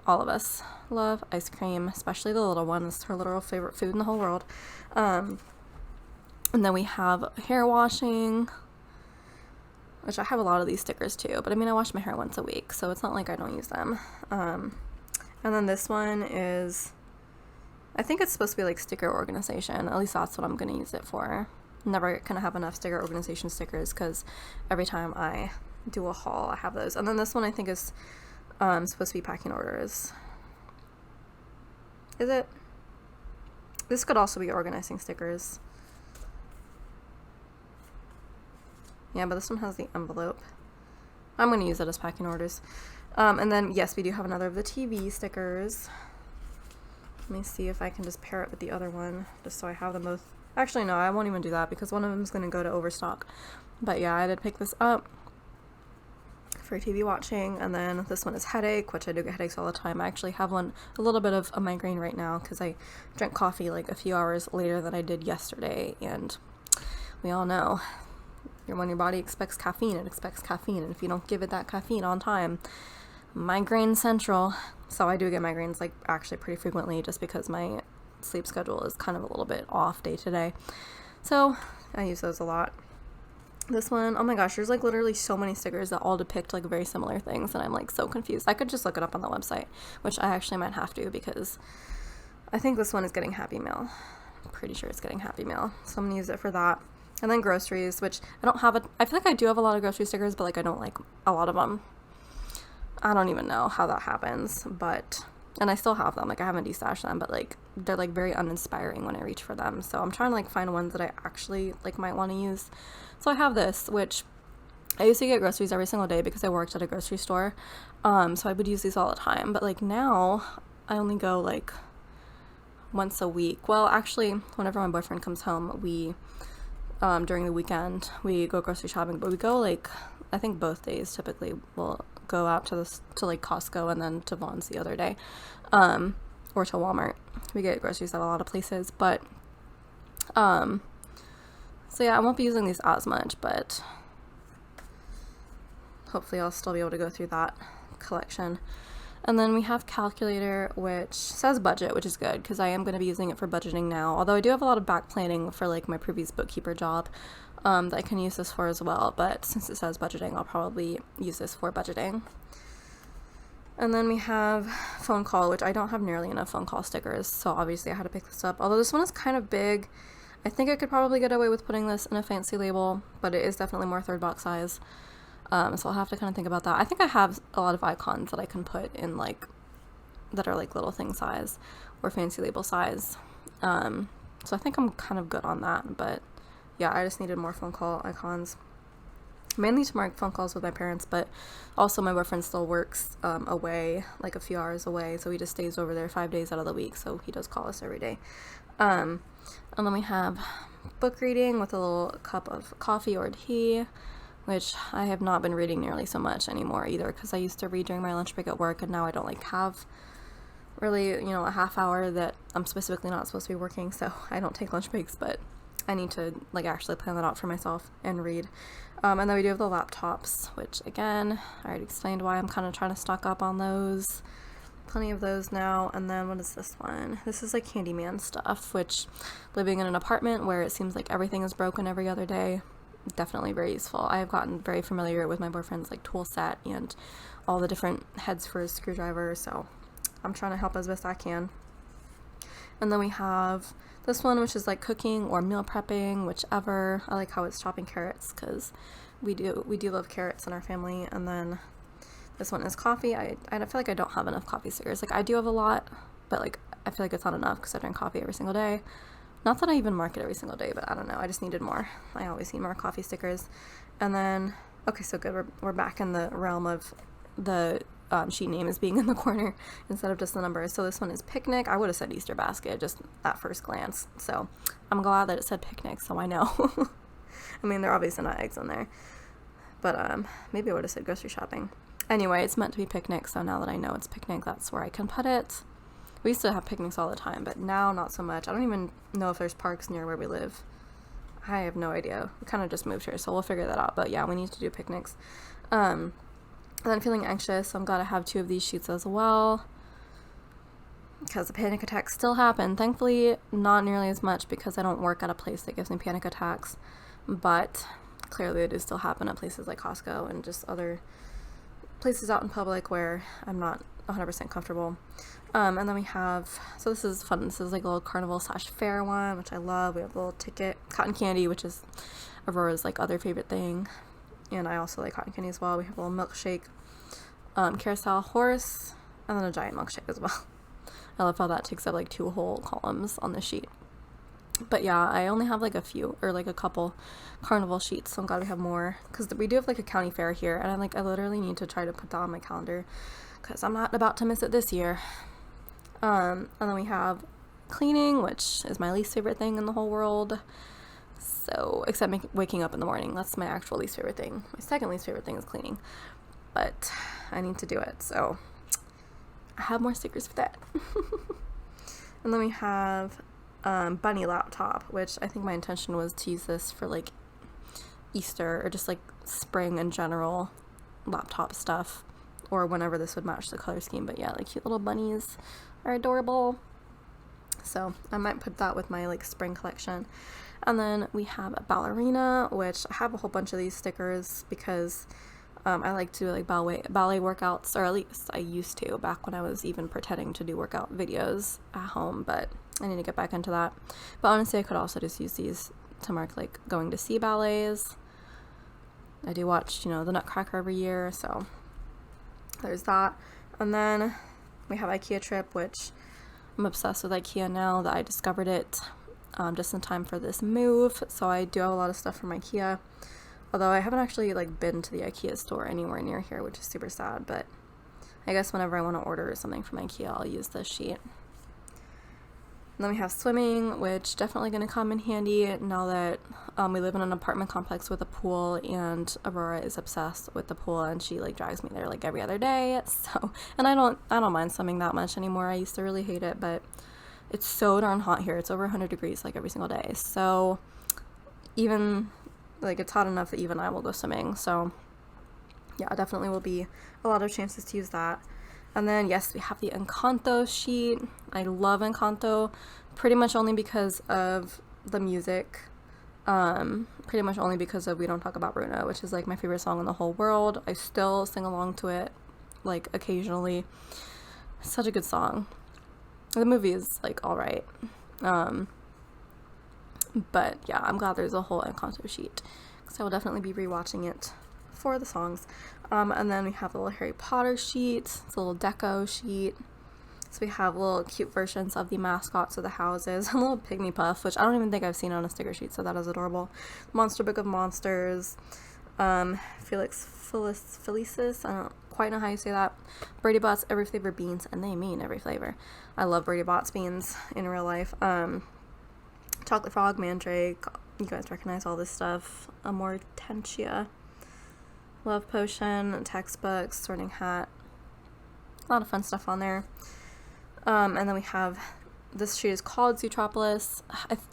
All of us love ice cream, especially the little one. It's her literal favorite food in the whole world. And then we have hair washing, which I have a lot of these stickers too, but I mean, I wash my hair once a week, so it's not like I don't use them. And then this one is, I think it's supposed to be like sticker organization. At least that's what I'm going to use it for. Never gonna have enough sticker organization stickers because every time I do a haul I have those. And then this one I think is supposed to be packing orders. Is it? This could also be organizing stickers. Yeah, but this one has the envelope. I'm gonna use it as packing orders. And then yes, we do have another of the TV stickers. Let me see if I can just pair it with the other one just so I have them both. Actually, no, I won't even do that because one of them is going to go to overstock. But yeah, I did pick this up for TV watching. And then this one is headache, which I do get headaches all the time. I actually have a little bit of a migraine right now because I drank coffee like a few hours later than I did yesterday. And we all know when your body expects caffeine, it expects caffeine. And if you don't give it that caffeine on time, migraine central. So I do get migraines like actually pretty frequently just because my sleep schedule is kind of a little bit off day to day. So I use those a lot. This one, oh my gosh, there's like literally so many stickers that all depict like very similar things and I'm like so confused. I could just look it up on the website, which I actually might have to because I think this one is getting Happy Mail. I'm pretty sure it's getting Happy Mail. So I'm gonna use it for that. And then groceries, which I don't have I feel like I do have a lot of grocery stickers, but like I don't like a lot of them. I don't even know how that happens, and I still have them, like I haven't destashed them, but like they're like very uninspiring when I reach for them. So I'm trying to like find ones that I actually like might want to use. So I have this, which I used to get groceries every single day because I worked at a grocery store. So I would use these all the time, but like now I only go like once a week. Well, actually, whenever my boyfriend comes home, we during the weekend we go grocery shopping, but we go like I think both days typically. We'll go out to like Costco and then to Vaughn's the other day, or to Walmart. We get groceries at a lot of places, but so yeah, I won't be using these as much, but hopefully I'll still be able to go through that collection. And then we have calculator, which says budget, which is good because I am going to be using it for budgeting now, although I do have a lot of back planning for like my previous bookkeeper job that I can use this for as well, but since it says budgeting, I'll probably use this for budgeting. And then we have phone call, which I don't have nearly enough phone call stickers, so obviously I had to pick this up, although this one is kind of big. I think I could probably get away with putting this in a fancy label, but it is definitely more third box size, so I'll have to kind of think about that. I think I have a lot of icons that I can put in like that are like little thing size or fancy label size, so I think I'm kind of good on that, but yeah, I just needed more phone call icons. Mainly to mark phone calls with my parents, but also my boyfriend still works away, like a few hours away, so he just stays over there 5 days out of the week, so he does call us every day. And then we have book reading with a little cup of coffee or tea, which I have not been reading nearly so much anymore either, because I used to read during my lunch break at work, and now I don't like have really, a half hour that I'm specifically not supposed to be working, so I don't take lunch breaks, but I need to like actually plan that out for myself and read. And then we do have the laptops, which again, I already explained why I'm kind of trying to stock up on those. Plenty of those now. And then what is this one? This is like handyman stuff, which living in an apartment where it seems like everything is broken every other day, definitely very useful. I have gotten very familiar with my boyfriend's like tool set and all the different heads for his screwdriver, so I'm trying to help as best I can. And then we have this one, which is like cooking or meal prepping, whichever. I like how it's chopping carrots because we do love carrots in our family. And then this one is coffee. I feel like I don't have enough coffee stickers. Like I do have a lot, but like I feel like it's not enough because I drink coffee every single day. Not that I even mark it every single day, but I don't know. I just needed more. I always need more coffee stickers. And then, okay, so good. We're back in the realm of the sheet name is being in the corner instead of just the numbers. So this one is picnic. I would have said Easter basket just at first glance, so I'm glad that it said picnic, so I know. I mean, there are obviously not eggs in there, but maybe I would have said grocery shopping. Anyway, it's meant to be picnic, so now that I know it's picnic, that's where I can put it. We used to have picnics all the time, but now not so much. I don't even know if there's parks near where we live. I have no idea. We kind of just moved here, so we'll figure that out, but yeah, we need to do picnics. And then feeling anxious, so I'm glad I have 2 of these sheets as well. because the panic attacks still happen. Thankfully, not nearly as much because I don't work at a place that gives me panic attacks, but clearly they do still happen at places like Costco and just other places out in public where I'm not 100% comfortable. And then we have, so this is fun, this is like a little carnival / fair one, which I love. We have a little ticket, cotton candy, which is Aurora's like other favorite thing, and I also like cotton candy as well. We have a little milkshake, carousel horse, and then a giant milkshake as well. I love how that takes up like 2 whole columns on the sheet. But yeah, I only have like a few, or like a couple carnival sheets, so I'm glad we have more, because we do have like a county fair here, and I literally need to try to put that on my calendar because I'm not about to miss it this year. And then we have cleaning, which is my least favorite thing in the whole world. So, except waking up in the morning, that's my actual least favorite thing. My second least favorite thing is cleaning, but I need to do it, so I have more stickers for that. And then we have bunny laptop, which I think my intention was to use this for like Easter or just like spring in general laptop stuff, or whenever this would match the color scheme. But yeah, like cute little bunnies are adorable, so I might put that with my like spring collection. And then we have a ballerina, which I have a whole bunch of these stickers because I like to do like ballet workouts, or at least I used to back when I was even pretending to do workout videos at home, but I need to get back into that. But honestly, I could also just use these to mark like going to see ballets. I do watch, the Nutcracker every year, so there's that. And then we have IKEA trip, which I'm obsessed with IKEA now that I discovered it just in time for this move. So I do have a lot of stuff from IKEA, although I haven't actually like been to the IKEA store anywhere near here, which is super sad. But I guess whenever I want to order something from IKEA, I'll use this sheet. And then we have swimming, which definitely going to come in handy now that we live in an apartment complex with a pool, and Aurora is obsessed with the pool, and she like drives me there like every other day. So, and I don't mind swimming that much anymore. I used to really hate it, but it's so darn hot here. It's over 100 degrees like every single day. So even like it's hot enough that even I will go swimming. So yeah, definitely will be a lot of chances to use that. And then, yes, we have the Encanto sheet. I love Encanto pretty much only because of the music. Pretty much only because of We Don't Talk About Bruno, which is like my favorite song in the whole world. I still sing along to it, like occasionally. It's such a good song. The movie is like alright. But yeah, I'm glad there's a whole Encanto sheet, because I will definitely be rewatching it for the songs. And then we have the little Harry Potter sheet. It's a little deco sheet. So we have little cute versions of the mascots of the houses. A little pygmy puff, which I don't even think I've seen on a sticker sheet, so that is adorable. Monster Book of Monsters. Felicis, I don't quite know how you say that. Brady Bots, every flavor beans, and they mean every flavor. I love Brady Bots beans in real life. Chocolate Frog, Mandrake, you guys recognize all this stuff. Amortentia. Love Potion, textbooks, Sorting Hat, a lot of fun stuff on there. And then we have, this sheet is called Zootropolis.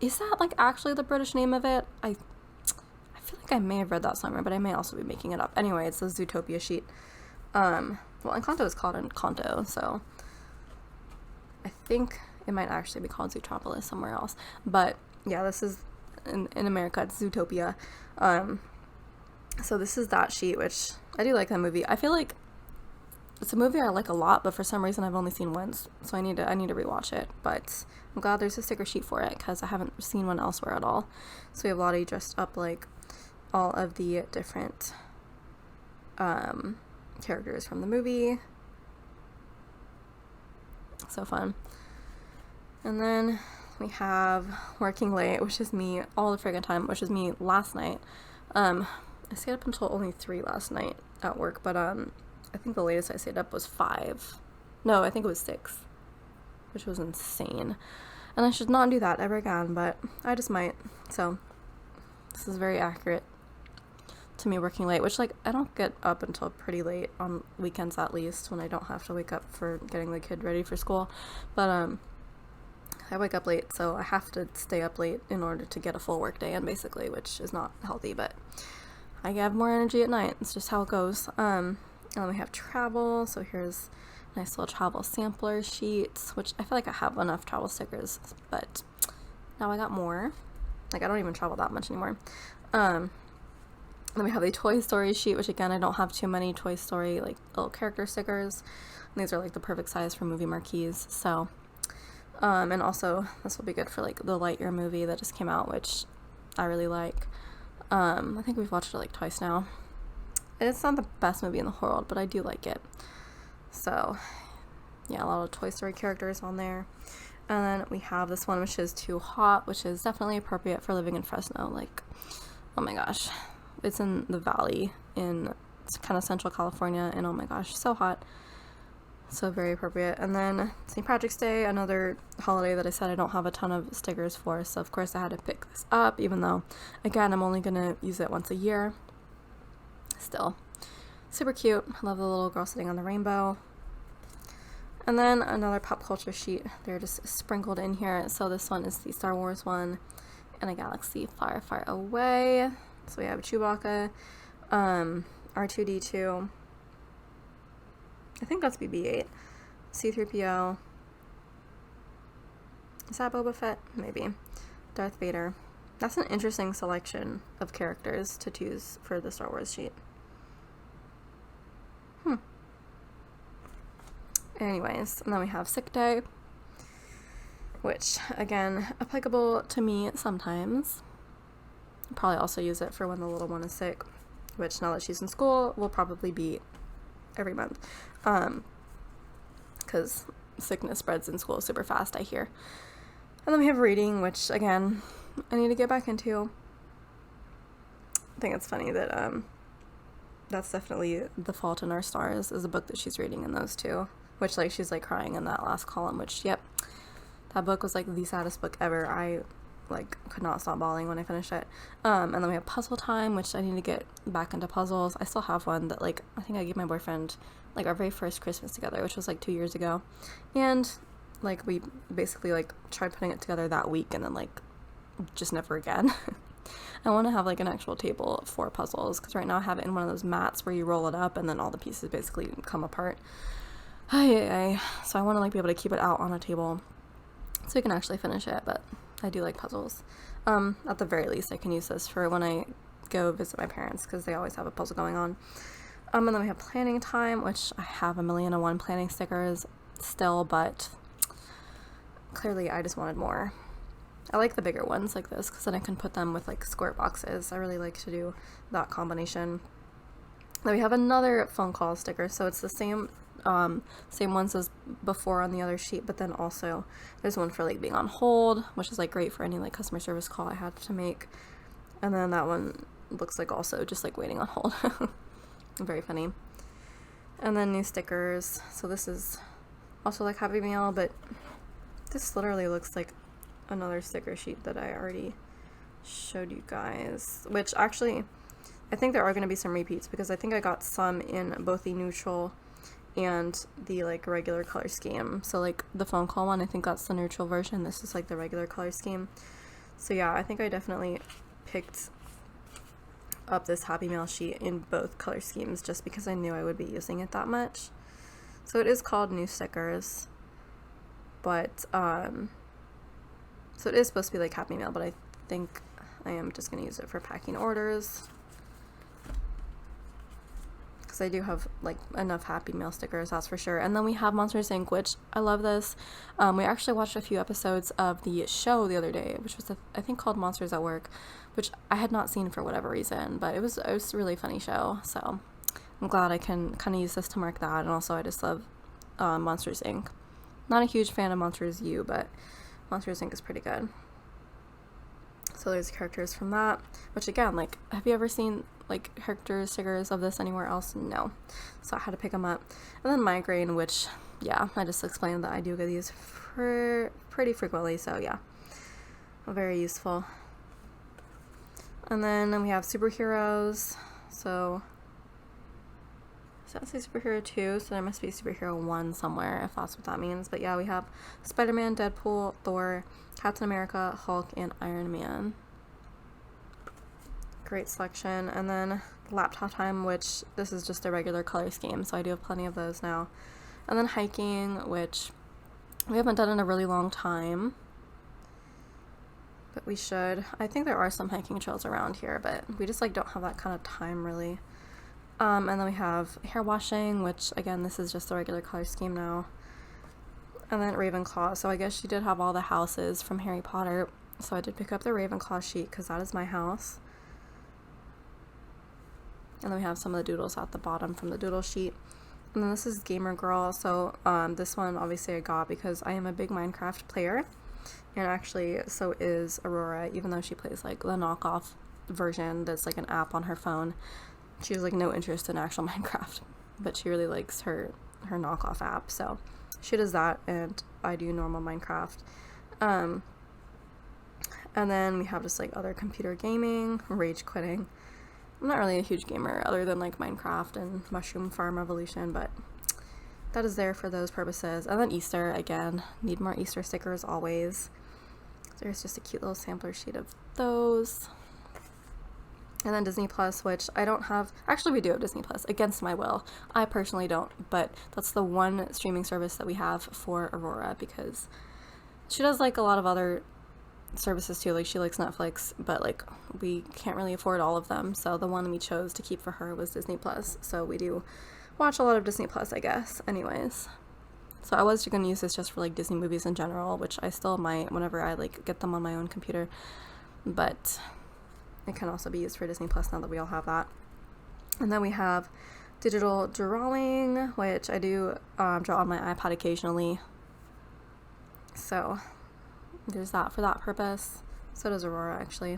Is that like actually the British name of it? I feel like I may have read that somewhere, but I may also be making it up. Anyway, it's the Zootopia sheet. Well, Encanto is called Encanto, so I think it might actually be called Zootropolis somewhere else. But yeah, this is, in America, it's Zootopia. So this is that sheet, which I do like that movie. I feel like it's a movie I like a lot, but for some reason I've only seen once, so I need to rewatch it. But I'm glad there's a sticker sheet for it, because I haven't seen one elsewhere at all. So we have Lottie dressed up like all of the different characters from the movie. So fun. And then we have Working Late, which is me all the friggin' time, which is me last night. I stayed up until only 3 last night at work, but I think the latest I stayed up was 5. No, I think it was 6, which was insane. And I should not do that ever again, but I just might. So this is very accurate to me working late, which like I don't get up until pretty late on weekends, at least when I don't have to wake up for getting the kid ready for school. But I wake up late, so I have to stay up late in order to get a full work day in, basically, which is not healthy, but I have more energy at night. It's just how it goes. And then we have travel. So here's Nice little travel sampler sheets, which I feel like I have enough travel stickers, but now I got more. Like, I don't even travel that much anymore. Then we have a Toy Story sheet, which again, I don't have too many Toy Story like little character stickers. And these are like the perfect size for movie marquees. So, and also this will be good for like the Lightyear movie that just came out, which I really like. I think we've watched it like twice now. It's not the best movie in the world, but I do like it. So, yeah, a lot of Toy Story characters on there. And then we have this one, which is Too Hot, which is definitely appropriate for living in Fresno. Like, oh my gosh. It's in the valley in kind of central California, and oh my gosh, so hot. So very appropriate. And then St. Patrick's Day, another holiday that I said I don't have a ton of stickers for. So, of course, I had to pick this up, even though, again, I'm only going to use it once a year. Still. Super cute. I love the little girl sitting on the rainbow. And then another pop culture sheet. They're just sprinkled in here. So this one is the Star Wars one. And a galaxy far, far away. So we have Chewbacca, R2-D2. I think that's BB-8. C-3PO. Is that Boba Fett? Maybe. Darth Vader. That's an interesting selection of characters to choose for the Star Wars sheet. Anyways, and then we have Sick Day, which, again, applicable to me sometimes. I'll probably also use it for when the little one is sick, which now that she's in school will probably be every month, because sickness spreads in school super fast, I hear. And then we have reading, which, again, I need to get back into. I think it's funny that that's definitely The Fault in Our Stars is a book that she's reading in those two. Which, like, she's, like, crying in that last column, which, yep, that book was, like, the saddest book ever. I, like, could not stop bawling when I finished it. And then we have Puzzle Time, which I need to get back into puzzles. I still have one that, like, I think I gave my boyfriend, like, our very first Christmas together, which was, like, 2 years ago. And, like, we basically, like, tried putting it together that week and then, like, just never again. I want to have, like, an actual table for puzzles, because right now I have it in one of those mats where you roll it up and then all the pieces basically come apart. So I want to, like, be able to keep it out on a table so we can actually finish it, but I do like puzzles. At the very least, I can use this for when I go visit my parents, because they always have a puzzle going on. And then we have Planning Time, which I have 1,000,001 planning stickers still, but clearly I just wanted more. I like the bigger ones like this, because then I can put them with, like, squirt boxes. I really like to do that combination. Then we have another phone call sticker, so it's the same ones as before on the other sheet, but then also there's one for, like, being on hold, which is, like, great for any, like, customer service call I had to make. And then that one looks like also just, like, waiting on hold. Very funny. And then new stickers. So this is also, like, Happy Meal, but this literally looks like another sticker sheet that I already showed you guys, which actually I think there are going to be some repeats, because I think I got some in both the neutral and the, like, regular color scheme. So, like, the phone call one, I think that's the neutral version. This is, like, the regular color scheme. So yeah, I think I definitely picked up this Happy Meal sheet in both color schemes just because I knew I would be using it that much. So it is called New Stickers, but so it is supposed to be like Happy Meal, but I think I am just going to use it for packing orders, because I do have, like, enough Happy Meal stickers, that's for sure. And then we have Monsters Inc., which I love this. We actually watched a few episodes of the show the other day, which was, I think, called Monsters at Work, which I had not seen for whatever reason, but it was a really funny show, so I'm glad I can kind of use this to mark that. And also I just love Monsters Inc. Not a huge fan of Monsters U, but Monsters Inc. is pretty good. So there's characters from that, which, again, like, have you ever seen, like, character stickers of this anywhere else? No. So I had to pick them up. And then Migraine, which, yeah, I just explained that I do get these pretty frequently, so yeah, very useful. And then we have superheroes. So does that say superhero 2? So there must be superhero 1 somewhere, if that's what that means. But yeah, we have Spider-Man, Deadpool, Thor, Captain America, Hulk, and Iron Man. Great selection. And then Laptop Time, which this is just a regular color scheme, so I do have plenty of those now. And then hiking, which we haven't done in a really long time, but we should. I think there are some hiking trails around here, but we just like don't have that kind of time really. And then we have hair washing, which again, this is just the regular color scheme now. And then Ravenclaw. So I guess she did have all the houses from Harry Potter. So I did pick up the Ravenclaw sheet because that is my house. And then we have some of the doodles at the bottom from the doodle sheet. And then this is Gamer Girl. So this one obviously I got because I am a big Minecraft player. And actually so is Aurora, even though she plays like the knockoff version that's like an app on her phone. She has like no interest in actual Minecraft, but she really likes her knockoff app. So she does that and I do normal Minecraft. And then we have just like other computer gaming, rage quitting. I'm not really a huge gamer other than like Minecraft and Mushroom Farm Revolution, but that is there for those purposes. And then Easter, again, need more Easter stickers always. There's just a cute little sampler sheet of those. And then Disney Plus, which I don't have. Actually, we do have Disney Plus, against my will. I personally don't, but that's the one streaming service that we have for Aurora because she does like a lot of other services too, like she likes Netflix, but like we can't really afford all of them, so the one we chose to keep for her was Disney Plus. So we do watch a lot of Disney Plus, I guess. Anyways, so I was gonna use this just for like Disney movies in general, which I still might whenever I like get them on my own computer, but it can also be used for Disney Plus now that we all have that. And then we have digital drawing, which I do draw on my iPad occasionally, so there's that for that purpose. So does Aurora, actually.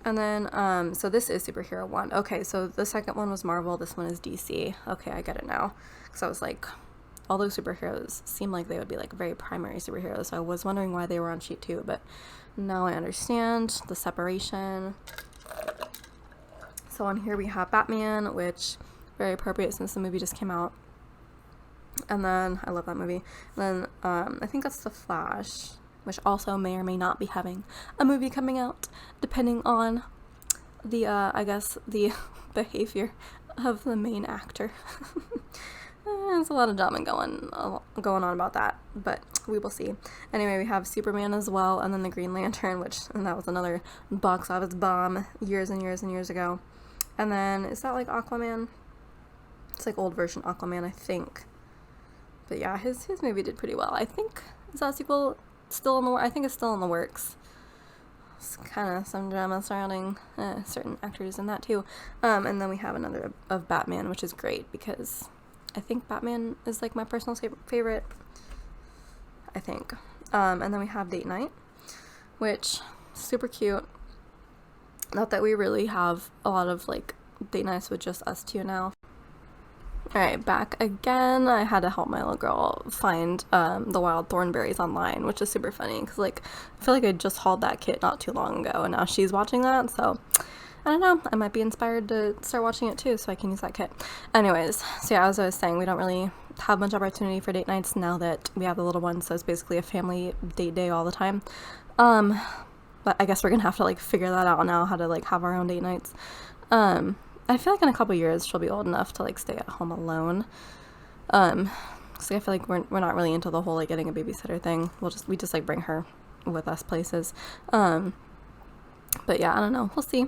And then, so this is superhero one. Okay, so the second one was Marvel, this one is DC. Okay, I get it now. Because I was like, all those superheroes seem like they would be like very primary superheroes. So I was wondering why they were on sheet 2, but now I understand the separation. So on here we have Batman, which very appropriate since the movie just came out. And then, I love that movie. And then, I think that's The Flash, which also may or may not be having a movie coming out, depending on the, I guess, the behavior of the main actor. There's a lot of drama going on about that, but we will see. Anyway, we have Superman as well, and then the Green Lantern, and that was another box office bomb years and years and years ago. And then, is that like Aquaman? It's like old version Aquaman, I think. But yeah, his movie did pretty well. I think, is that sequel still in the works? I think it's still in the works. It's kind of some drama surrounding certain actors in that too. And then we have another of Batman, which is great because I think Batman is like my personal favorite, I think. And then we have Date Night, which super cute. Not that we really have a lot of like date nights with just us two now. Alright, back again. I had to help my little girl find the wild thornberries online, which is super funny because like I feel like I just hauled that kit not too long ago and now she's watching that, so I don't know, I might be inspired to start watching it too so I can use that kit. Anyways, so yeah, as I was saying, we don't really have much opportunity for date nights now that we have the little one, so it's basically a family date day all the time. But I guess we're gonna have to like figure that out now, how to like have our own date nights. I feel like in a couple years she'll be old enough to like stay at home alone. So I feel like we're not really into the whole like getting a babysitter thing. We just like bring her with us places. But yeah, I don't know. We'll see.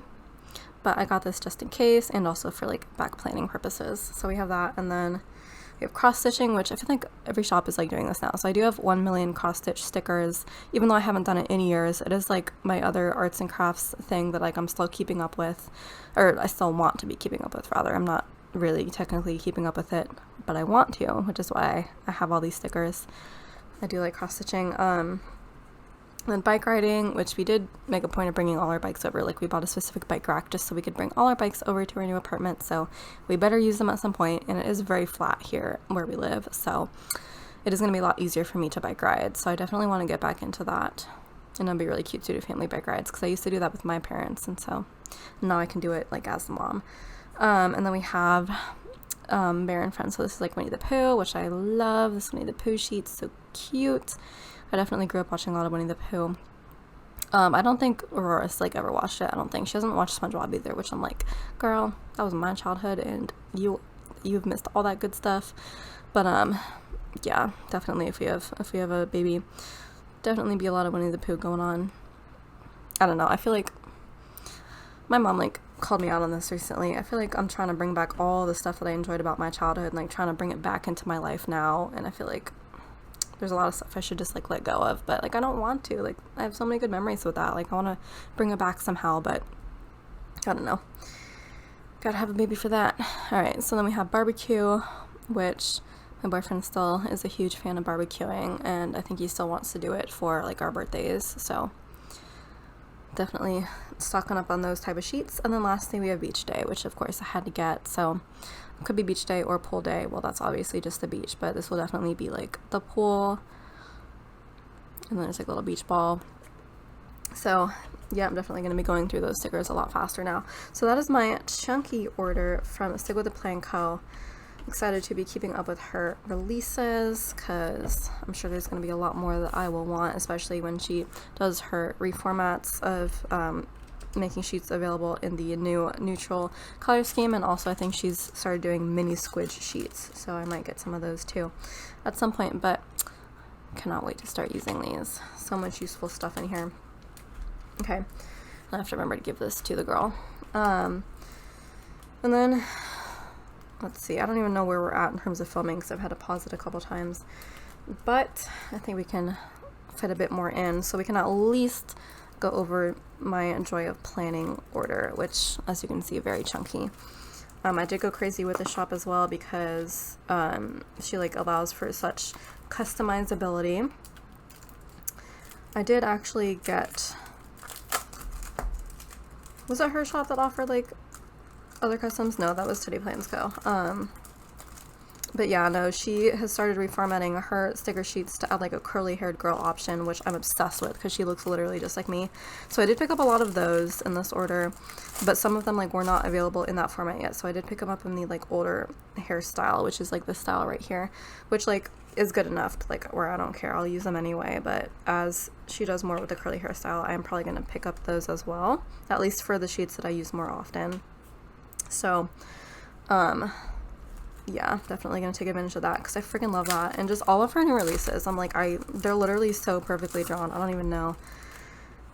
But I got this just in case and also for like back planning purposes. So we have that, and then we have cross stitching, which I feel like every shop is like doing this now. So I do have 1 million cross stitch stickers, even though I haven't done it in years. It is like my other arts and crafts thing that like I'm still keeping up with, or I still want to be keeping up with rather. I'm not really technically keeping up with it, but I want to, which is why I have all these stickers. I do like cross stitching. Then bike riding, which we did make a point of bringing all our bikes over. Like we bought a specific bike rack just so we could bring all our bikes over to our new apartment, so we better use them at some point. And it is very flat here where we live, so it is going to be a lot easier for me to bike ride. So I definitely want to get back into that, and it'll be really cute to do family bike rides because I used to do that with my parents, and so now I can do it like as the mom. And then we have Bear and Friends. So this is like Winnie the Pooh, which I love. This Winnie the Pooh sheet's so cute. I definitely grew up watching a lot of Winnie the Pooh. I don't think Aurora's like ever watched it. I don't think she hasn't watched SpongeBob either, which I'm like, girl, that was my childhood and you've missed all that good stuff. But yeah, definitely if we have a baby, definitely be a lot of Winnie the Pooh going on. I don't know, I feel like my mom like called me out on this recently. I feel like I'm trying to bring back all the stuff that I enjoyed about my childhood and like trying to bring it back into my life now, and I feel like there's a lot of stuff I should just like let go of, but like I don't want to. Like I have so many good memories with that. Like I want to bring it back somehow, but I don't know. Gotta have a baby for that. All right, so then we have barbecue, which my boyfriend still is a huge fan of barbecuing, and I think he still wants to do it for like our birthdays, so definitely stocking up on those type of sheets. And then lastly we have beach day, which of course I had to get, so it could be beach day or pool day. Well, that's obviously just the beach, but this will definitely be like the pool, and then there's like a little beach ball. So yeah, I'm definitely going to be going through those stickers a lot faster now. So that is my chunky order from StickWiththePlanCo. Excited to be keeping up with her releases, because I'm sure there's going to be a lot more that I will want, especially when she does her reformats of making sheets available in the new neutral color scheme. And also I think she's started doing mini squidge sheets, so I might get some of those too at some point, but cannot wait to start using these. So much useful stuff in here. Okay, I have to remember to give this to the girl. And then let's see, I don't even know where we're at in terms of filming because I've had to pause it a couple times, but I think we can fit a bit more in, so we can at least go over my joy of planning order, which as you can see, very chunky. I did go crazy with the shop as well because she like allows for such customizability. I did actually get, was it her shop that offered like other customs? No, that was StickWiththePlanCo. But yeah, no, she has started reformatting her sticker sheets to add like a curly haired girl option, which I'm obsessed with because she looks literally just like me. So I did pick up a lot of those in this order, but some of them like were not available in that format yet. So I did pick them up in the like older hairstyle, which is like this style right here, which like is good enough to like where I don't care, I'll use them anyway. But as she does more with the curly hairstyle, I'm probably going to pick up those as well, at least for the sheets that I use more often. So yeah, definitely gonna take advantage of that because I freaking love that. And just all of her new releases, I'm like, they're literally so perfectly drawn. I don't even know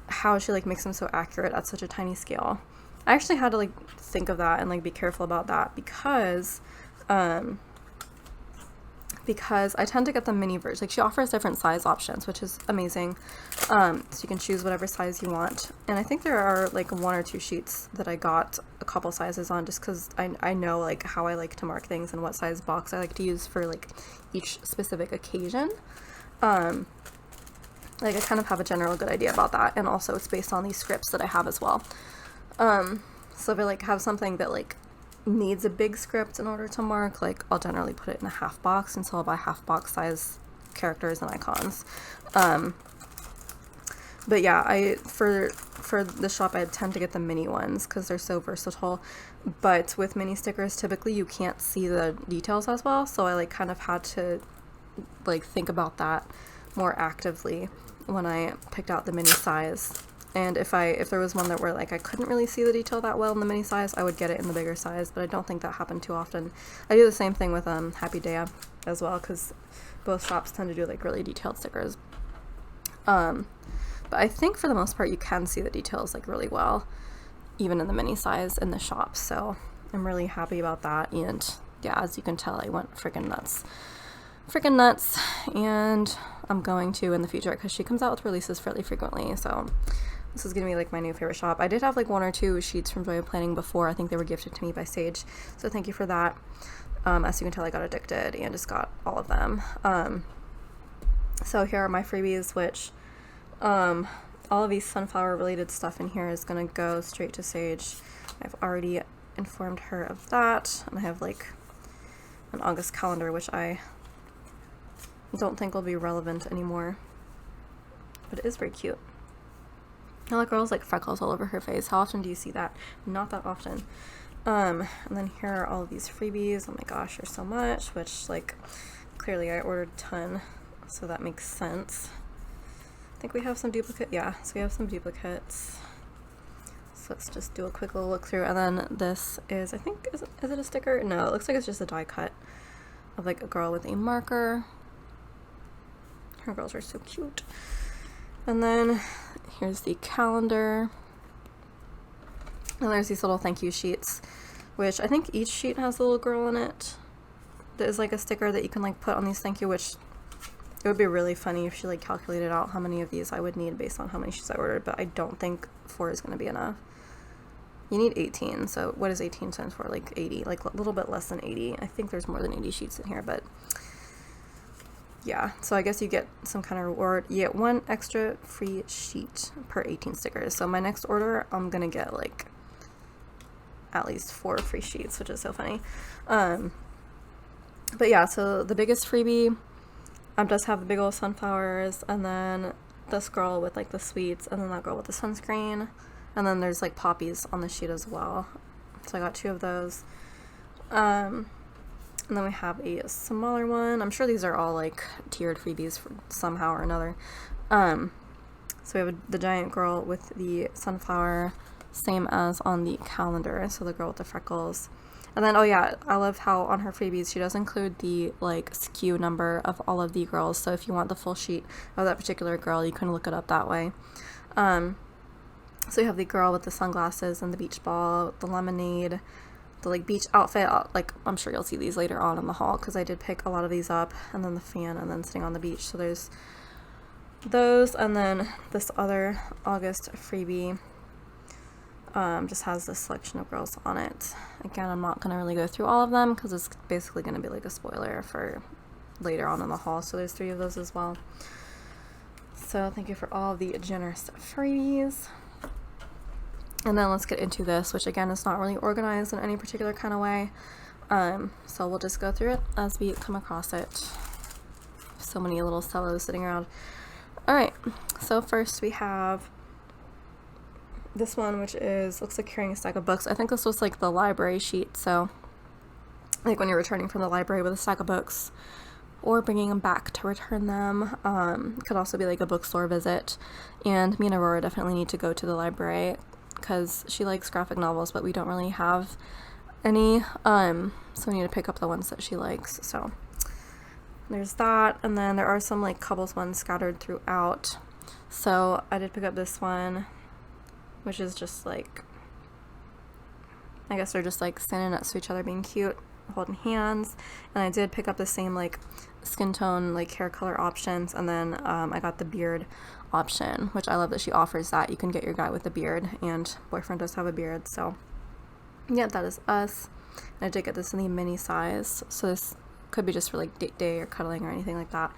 how she like makes them so accurate at such a tiny scale. I actually had to like think of that and like be careful about that because I tend to get the mini version. Like she offers different size options, which is amazing. So you can choose whatever size you want. And I think there are like 1 or 2 sheets that I got a couple sizes on just because I know like how I like to mark things and what size box I like to use for like each specific occasion. Like I kind of have a general good idea about that. And also it's based on these scripts that I have as well. So if I like have something that like needs a big script in order to mark, like I'll generally put it in a half box, and so I'll buy half box size characters and icons. But yeah, for the shop I tend to get the mini ones because they're so versatile. But with mini stickers, typically you can't see the details as well, so I like kind of had to like think about that more actively when I picked out the mini size. And if there was one that where like I couldn't really see the detail that well in the mini size, I would get it in the bigger size, but I don't think that happened too often. I do the same thing with Happy Day as well, because both shops tend to do like really detailed stickers. But I think for the most part you can see the details like really well, even in the mini size in the shop, so I'm really happy about that. And yeah, as you can tell, I went freaking nuts, and I'm going to in the future because she comes out with releases fairly frequently, so this is gonna be like my new favorite shop. I did have like 1 or 2 sheets from Joy of Planning before. I think they were gifted to me by Sage, so thank you for that. As you can tell, I got addicted and just got all of them. So here are my freebies, which all of these sunflower related stuff in here is gonna go straight to Sage. I've already informed her of that, and I have like an August calendar, which I don't think will be relevant anymore, but it is very cute. Now that girl's like freckles all over her face. How often do you see that? Not that often. And then here are all of these freebies. Oh my gosh, there's so much, which like clearly I ordered a ton, so that makes sense. I think we have some duplicate, yeah, so we have some duplicates. So let's just do a quick little look through. And then this is, I think, is it a sticker? No, it looks like it's just a die cut of like a girl with a marker. Her girls are so cute. And then here's the calendar. And there's these little thank you sheets, which I think each sheet has a little girl in it. There's like a sticker that you can like put on these thank you, which it would be really funny if she like calculated out how many of these I would need based on how many sheets I ordered, but I don't think 4 is going to be enough. You need 18, so what is 18 times 4? Like 80, like a little bit less than 80. I think there's more than 80 sheets in here, but yeah. So I guess you get some kind of reward. You get 1 extra free sheet per 18 stickers. So my next order, I'm going to get like at least 4 free sheets, which is so funny. But yeah, so the biggest freebie does have the big old sunflowers, and then this girl with like the sweets, and then that girl with the sunscreen, and then there's like poppies on the sheet as well. So I got 2 of those. And then we have a smaller one. I'm sure these are all like tiered freebies for somehow or another. So we have the giant girl with the sunflower, same as on the calendar. So the girl with the freckles. And then, oh yeah, I love how on her freebies she does include the like SKU number of all of the girls. So if you want the full sheet of that particular girl, you can look it up that way. So you have the girl with the sunglasses and the beach ball, the lemonade, the like beach outfit. Like I'm sure you'll see these later on in the haul because I did pick a lot of these up. And then the fan, and then sitting on the beach. So there's those, and then this other August freebie. Just has this selection of girls on it. Again, I'm not going to really go through all of them because it's basically going to be like a spoiler for later on in the haul. So there's 3 of those as well. So thank you for all of the generous freebies. And then let's get into this, which again is not really organized in any particular kind of way. So we'll just go through it as we come across it. So many little cellos sitting around. Alright, so first we have this one, which is, looks like carrying a stack of books. I think this was like the library sheet, so like when you're returning from the library with a stack of books or bringing them back to return them. Could also be like a bookstore visit, and me and Aurora definitely need to go to the library because she likes graphic novels, but we don't really have any, so we need to pick up the ones that she likes. So there's that, and then there are some like Cobbles ones scattered throughout. So I did pick up this one, which is just like, I guess they're just like standing next to each other being cute, holding hands. And I did pick up the same like skin tone, like hair color options, and then I got the beard option, which I love that she offers that. You can get your guy with a beard, and boyfriend does have a beard. So yeah, that is us. And I did get this in the mini size, so this could be just for like date day or cuddling or anything like that.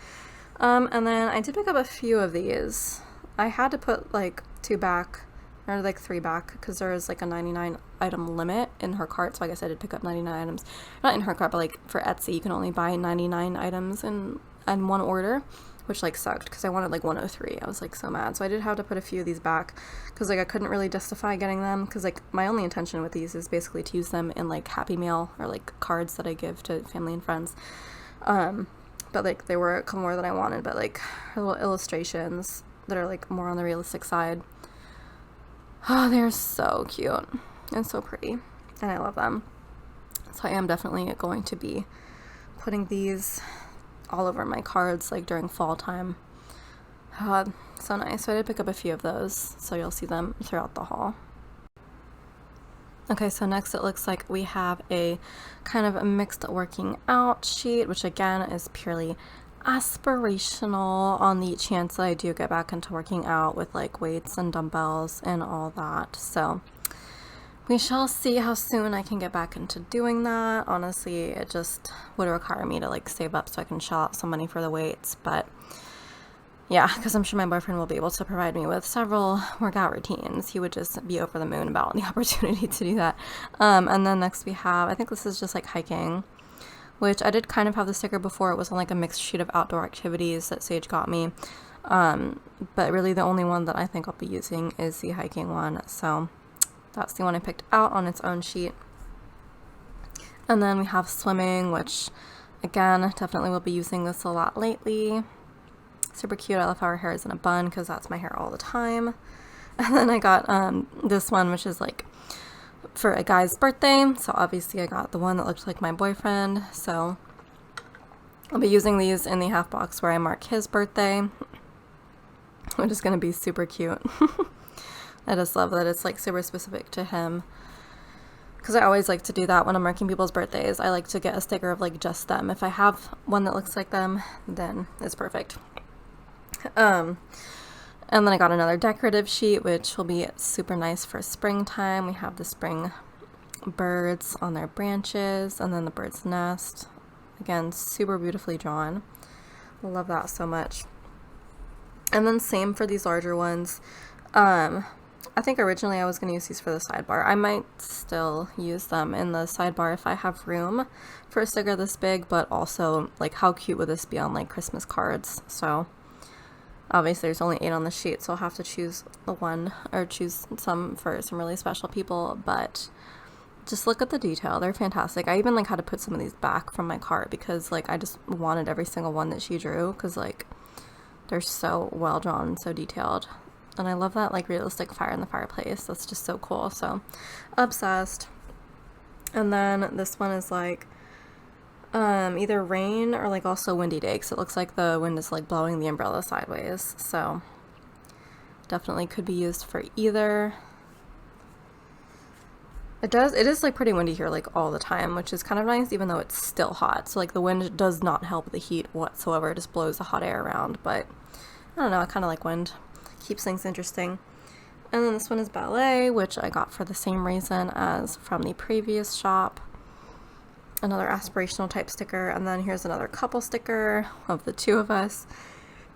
And then I did pick up a few of these. I had to put like 2 back, or like 3 back, because there is like a 99 item limit in her cart. So I guess I did pick up 99 items, not in her cart, but like for Etsy you can only buy 99 items in one order, which like sucked because I wanted like 103. I was like so mad. So I did have to put a few of these back because like I couldn't really justify getting them, because like my only intention with these is basically to use them in like Happy Mail or like cards that I give to family and friends. But like there were a couple more that I wanted, but like little illustrations that are like more on the realistic side. Oh, they're so cute and so pretty, and I love them. So I am definitely going to be putting these all over my cards like during fall time. So nice. So I did pick up a few of those, so you'll see them throughout the haul. Okay, so next it looks like we have a kind of a mixed working out sheet, which again is purely aspirational on the chance that I do get back into working out with like weights and dumbbells and all that. So we shall see how soon I can get back into doing that. Honestly, it just would require me to like save up so I can shell out some money for the weights, but yeah, because I'm sure my boyfriend will be able to provide me with several workout routines. He would just be over the moon about the opportunity to do that. And then next we have, I think this is just like hiking, which I did kind of have the sticker before. It was on like a mixed sheet of outdoor activities that Sage got me. But really the only one that I think I'll be using is the hiking one. So that's the one I picked out on its own sheet. And then we have swimming, which again, definitely will be using this a lot lately. Super cute. I love how her hair is in a bun because that's my hair all the time. And then I got this one, which is like for a guy's birthday. So obviously I got the one that looked like my boyfriend. So I'll be using these in the half box where I mark his birthday, which is going to be super cute. I just love that it's like super specific to him, because I always like to do that when I'm marking people's birthdays. I like to get a sticker of like just them. If I have one that looks like them, then it's perfect. And then I got another decorative sheet, which will be super nice for springtime. We have the spring birds on their branches, and then the bird's nest. Again, super beautifully drawn. Love that so much. And then same for these larger ones. I think originally I was going to use these for the sidebar. I might still use them in the sidebar if I have room for a sticker this big, but also, like, how cute would this be on, like, Christmas cards? So, obviously there's only 8 on the sheet, so I'll have to choose choose some for some really special people, but just look at the detail. They're fantastic. I even, like, had to put some of these back from my cart because, like, I just wanted every single one that she drew because, like, they're so well drawn and so detailed. And I love that, like, realistic fire in the fireplace. That's just so cool. So, obsessed. And then this one is, like, either rain or, like, also windy day, because it looks like the wind is, like, blowing the umbrella sideways. So, definitely could be used for either. It is, like, pretty windy here, like, all the time, which is kind of nice, even though it's still hot. So, like, the wind does not help the heat whatsoever. It just blows the hot air around. But, I don't know, I kind of like wind. Keeps things interesting. And then this one is ballet, which I got for the same reason as from the previous shop. Another aspirational type sticker. And then here's another couple sticker of the two of us.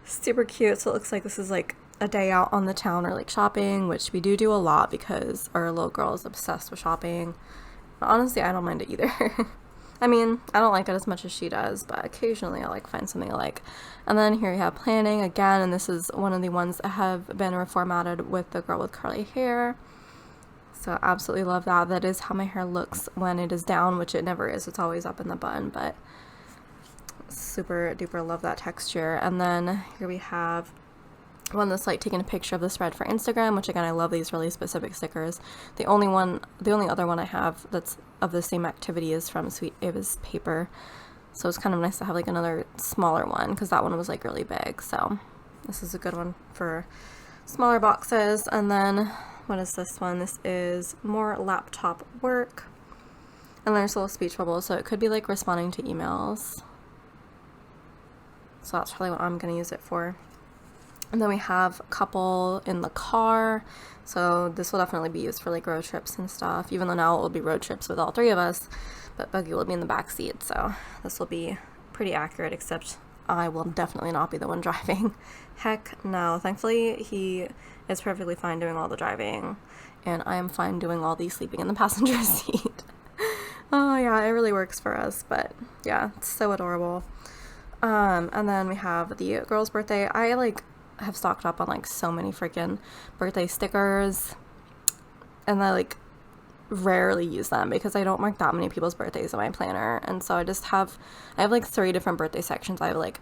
Super cute. So it looks like this is like a day out on the town or like shopping, which we do a lot because our little girl is obsessed with shopping. But honestly, I don't mind it either. I mean, I don't like it as much as she does, but occasionally I like find something I like. And then here we have planning again, and this is one of the ones that have been reformatted with the girl with curly hair. So absolutely love that. That is how my hair looks when it is down, which it never is. It's always up in the bun, but super duper love that texture. And then here we have one that's like taking a picture of the spread for Instagram, which again, I love these really specific stickers. The only other one I have that's of the same activity is from Sweet Ava's paper. So it's kind of nice to have like another smaller one because that one was like really big. So this is a good one for smaller boxes. And then what is this one? This is more laptop work. And there's a little speech bubble, so it could be like responding to emails. So that's probably what I'm going to use it for. And then we have a couple in the car. So this will definitely be used for like road trips and stuff, even though now it will be road trips with all 3 of us, but Buggy will be in the back seat. So this will be pretty accurate, except I will definitely not be the one driving. Heck no. Thankfully, he is perfectly fine doing all the driving, and I am fine doing all the sleeping in the passenger seat. Oh yeah, it really works for us, but yeah, it's so adorable. And then we have the girl's birthday. I like have stocked up on like so many freaking birthday stickers, and I like rarely use them because I don't mark that many people's birthdays in my planner. And so I have like 3 different birthday sections. I have like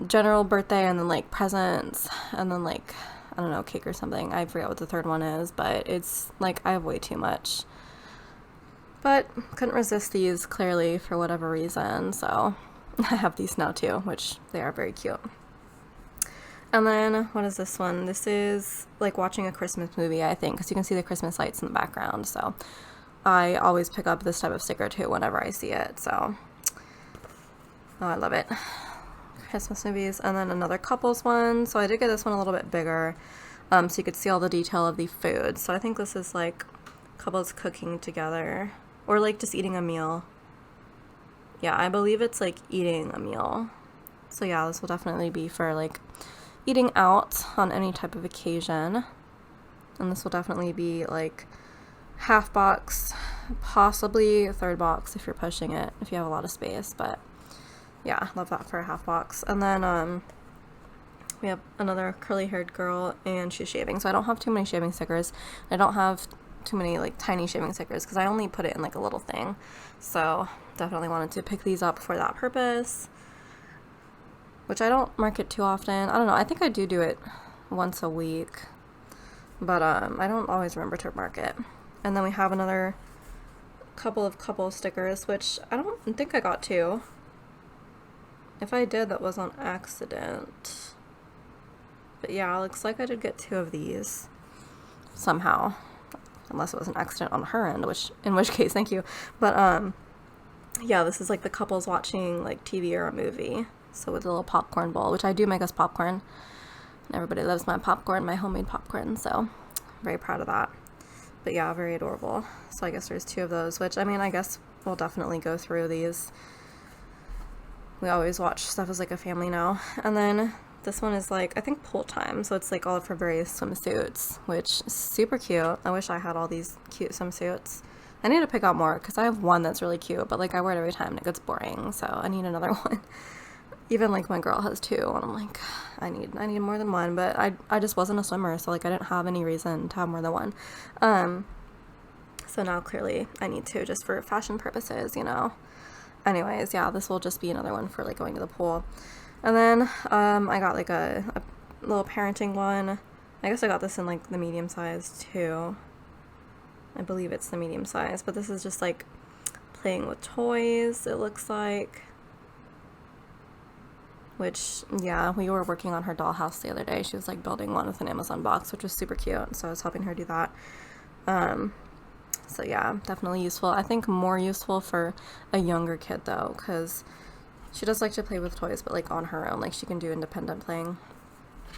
general birthday, and then like presents, and then like, I don't know, cake or something. I forget what the 3rd one is, but it's like I have way too much. But couldn't resist these clearly for whatever reason, so I have these now too, which they are very cute. And then, what is this one? This is like watching a Christmas movie, I think, because you can see the Christmas lights in the background. So I always pick up this type of sticker too whenever I see it. So, oh, I love it. Christmas movies. And then another couples one. So I did get this one a little bit bigger, so you could see all the detail of the food. So I think this is like couples cooking together, or like just eating a meal. Yeah, I believe it's like eating a meal. So yeah, this will definitely be for like eating out on any type of occasion. And this will definitely be like half box, possibly a 3rd box if you're pushing it, if you have a lot of space. But yeah, love that for a half box. And then we have another curly haired girl, and she's shaving. So I don't have too many shaving stickers. I don't have too many like tiny shaving stickers because I only put it in like a little thing. So definitely wanted to pick these up for that purpose, which I don't mark it too often. I don't know, I think I do it once a week, but I don't always remember to mark it. And then we have another couple stickers, which I don't think I got 2. If I did, that was on accident. But yeah, it looks like I did get 2 of these somehow. Unless it was an accident on her end, in which case, thank you. But, yeah, this is like the couples watching like TV or a movie. So with a little popcorn bowl, which I do make us popcorn. And everybody loves my popcorn, my homemade popcorn, so I'm very proud of that. But yeah, very adorable. So I guess there's 2 of those, which, I mean, I guess we'll definitely go through these. We always watch stuff as like a family now. And then this one is like, I think pool time. So it's like all of her various swimsuits, which is super cute. I wish I had all these cute swimsuits. I need to pick out more because I have one that's really cute, but like I wear it every time and it gets boring. So I need another one. Even like my girl has 2 and I'm like, I need more than one, but I just wasn't a swimmer. So like I didn't have any reason to have more than one. So now clearly I need to, just for fashion purposes, you know. Anyways, yeah, this will just be another one for like going to the pool. And then I got like a little parenting one. I guess I got this in like the medium size too. I believe it's the medium size, but this is just like playing with toys, it looks like. Which, yeah, we were working on her dollhouse the other day. She was like building one with an Amazon box, which was super cute. So I was helping her do that. So yeah, definitely useful. I think more useful for a younger kid though, because she does like to play with toys, but like on her own, like she can do independent playing,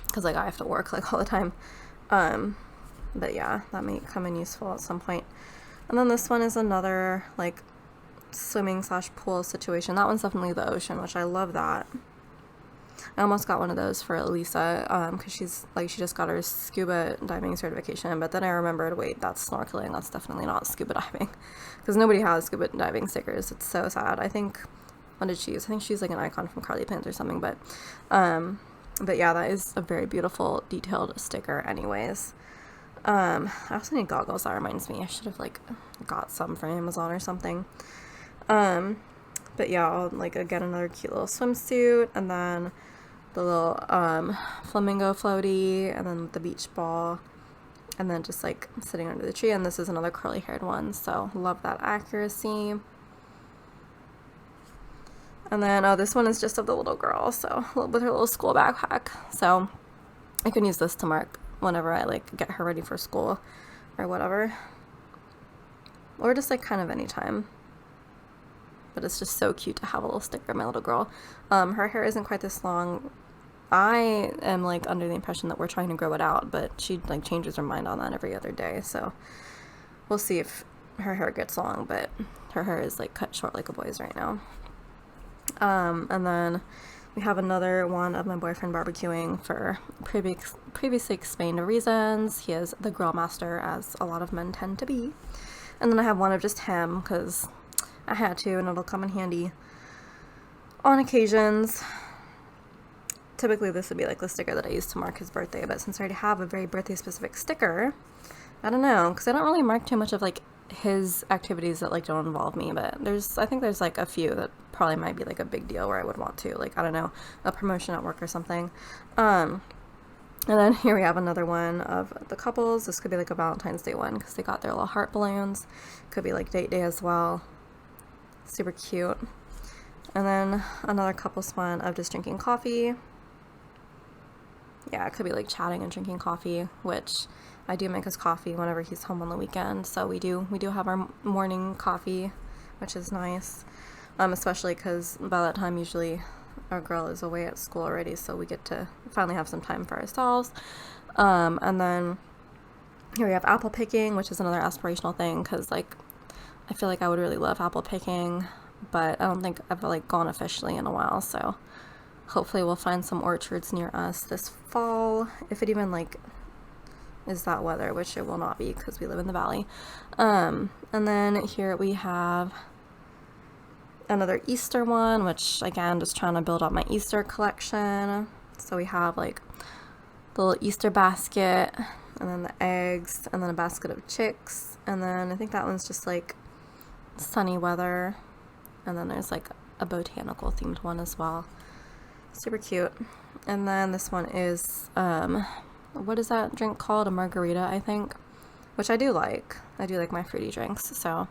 because like I have to work like all the time. But yeah, that may come in useful at some point. And then this one is another like swimming / pool situation. That one's definitely the ocean, which I love that. I almost got one of those for Elisa, because she just got her scuba diving certification, but then I remembered, wait, that's snorkeling, that's definitely not scuba diving, because nobody has scuba diving stickers. It's so sad. I think, what did she use? I think she's like an icon from Carly Pins or something, but yeah, that is a very beautiful detailed sticker anyways. I also need goggles. That reminds me, I should have like got some from Amazon or something. But yeah, I'll like again another cute little swimsuit, and then the little flamingo floaty, and then the beach ball, and then just like sitting under the tree. And this is another curly haired one, so love that accuracy. And then this one is just of the little girl, so with her little school backpack, so I can use this to mark whenever I like get her ready for school or whatever, or just like kind of anytime. But it's just so cute to have a little sticker of my little girl. Her hair isn't quite this long. I am like under the impression that we're trying to grow it out, but she like changes her mind on that every other day, so we'll see if her hair gets long, but her hair is like cut short like a boy's right now. And then we have another one of my boyfriend barbecuing for previously explained reasons. He is the grill master, as a lot of men tend to be. And then I have one of just him, because I had to, and it'll come in handy on occasions. Typically this would be like the sticker that I used to mark his birthday, but since I already have a very birthday specific sticker, I don't know, because I don't really mark too much of like his activities that like don't involve me, but I think there's like a few that probably might be like a big deal where I would want to, like, I don't know, a promotion at work or something. And then here we have another one of the couples. This could be like a Valentine's Day one, because they got their little heart balloons. Could be like date day as well. Super cute. And then another couple's one of just drinking coffee. Yeah, it could be like chatting and drinking coffee, which I do make us coffee whenever he's home on the weekend. So we do have our morning coffee, which is nice. Especially because by that time usually our girl is away at school already, so we get to finally have some time for ourselves. And then here we have apple picking, which is another aspirational thing, because like I feel like I would really love apple picking, but I don't think I've like gone officially in a while, so hopefully we'll find some orchards near us this fall, if it even like is that weather, which it will not be because we live in the valley. And then here we have another Easter one, which again, just trying to build up my Easter collection. So we have like the little Easter basket, and then the eggs, and then a basket of chicks, and then I think that one's just like sunny weather, and then there's like a botanical themed one as well. Super cute. And then this one is what is that drink called? A margarita, I think, which I do like. I do like my fruity drinks, so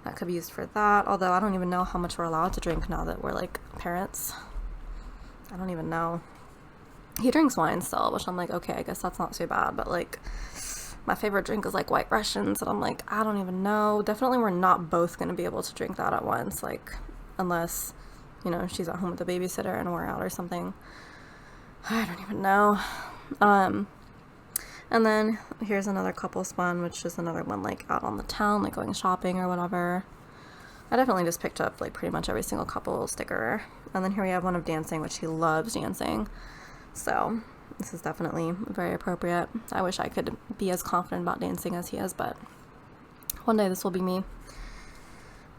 that could be used for that, although I don't even know how much we're allowed to drink now that we're like parents. I don't even know. He drinks wine still, which I'm like, okay, I guess that's not too bad. But like, my favorite drink is like White Russians, and I'm like, I don't even know. Definitely we're not both going to be able to drink that at once, like, unless, you know, she's at home with the babysitter and we're out or something. I don't even know. And then here's another couples one, which is another one like out on the town, like going shopping or whatever. I definitely just picked up like pretty much every single couple sticker. And then here we have one of dancing, which he loves dancing. So this is definitely very appropriate. I wish I could be as confident about dancing as he is, but one day this will be me.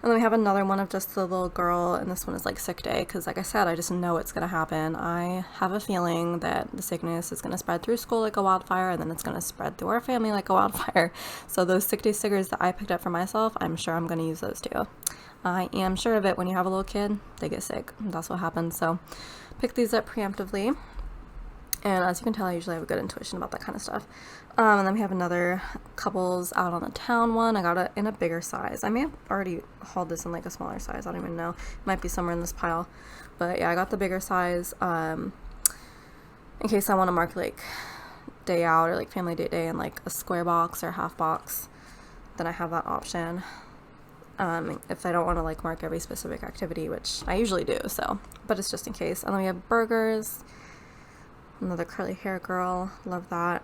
And then we have another one of just the little girl, and this one is like sick day, because like I said, I just know it's going to happen. I have a feeling that the sickness is going to spread through school like a wildfire, and then it's going to spread through our family like a wildfire. So those sick day stickers that I picked up for myself, I'm sure I'm going to use those too. I am sure of it. When you have a little kid, they get sick. That's what happens. So pick these up preemptively. And as you can tell, I usually have a good intuition about that kind of stuff. And then we have another couples out on the town one. I got it in a bigger size. I may have already hauled this in like a smaller size. I don't even know. It might be somewhere in this pile. But yeah, I got the bigger size in case I want to mark like day out or like family date day in like a square box or half box. Then I have that option. If I don't want to like mark every specific activity, which I usually do. So, but it's just in case. And then we have burgers. Another curly hair girl, love that.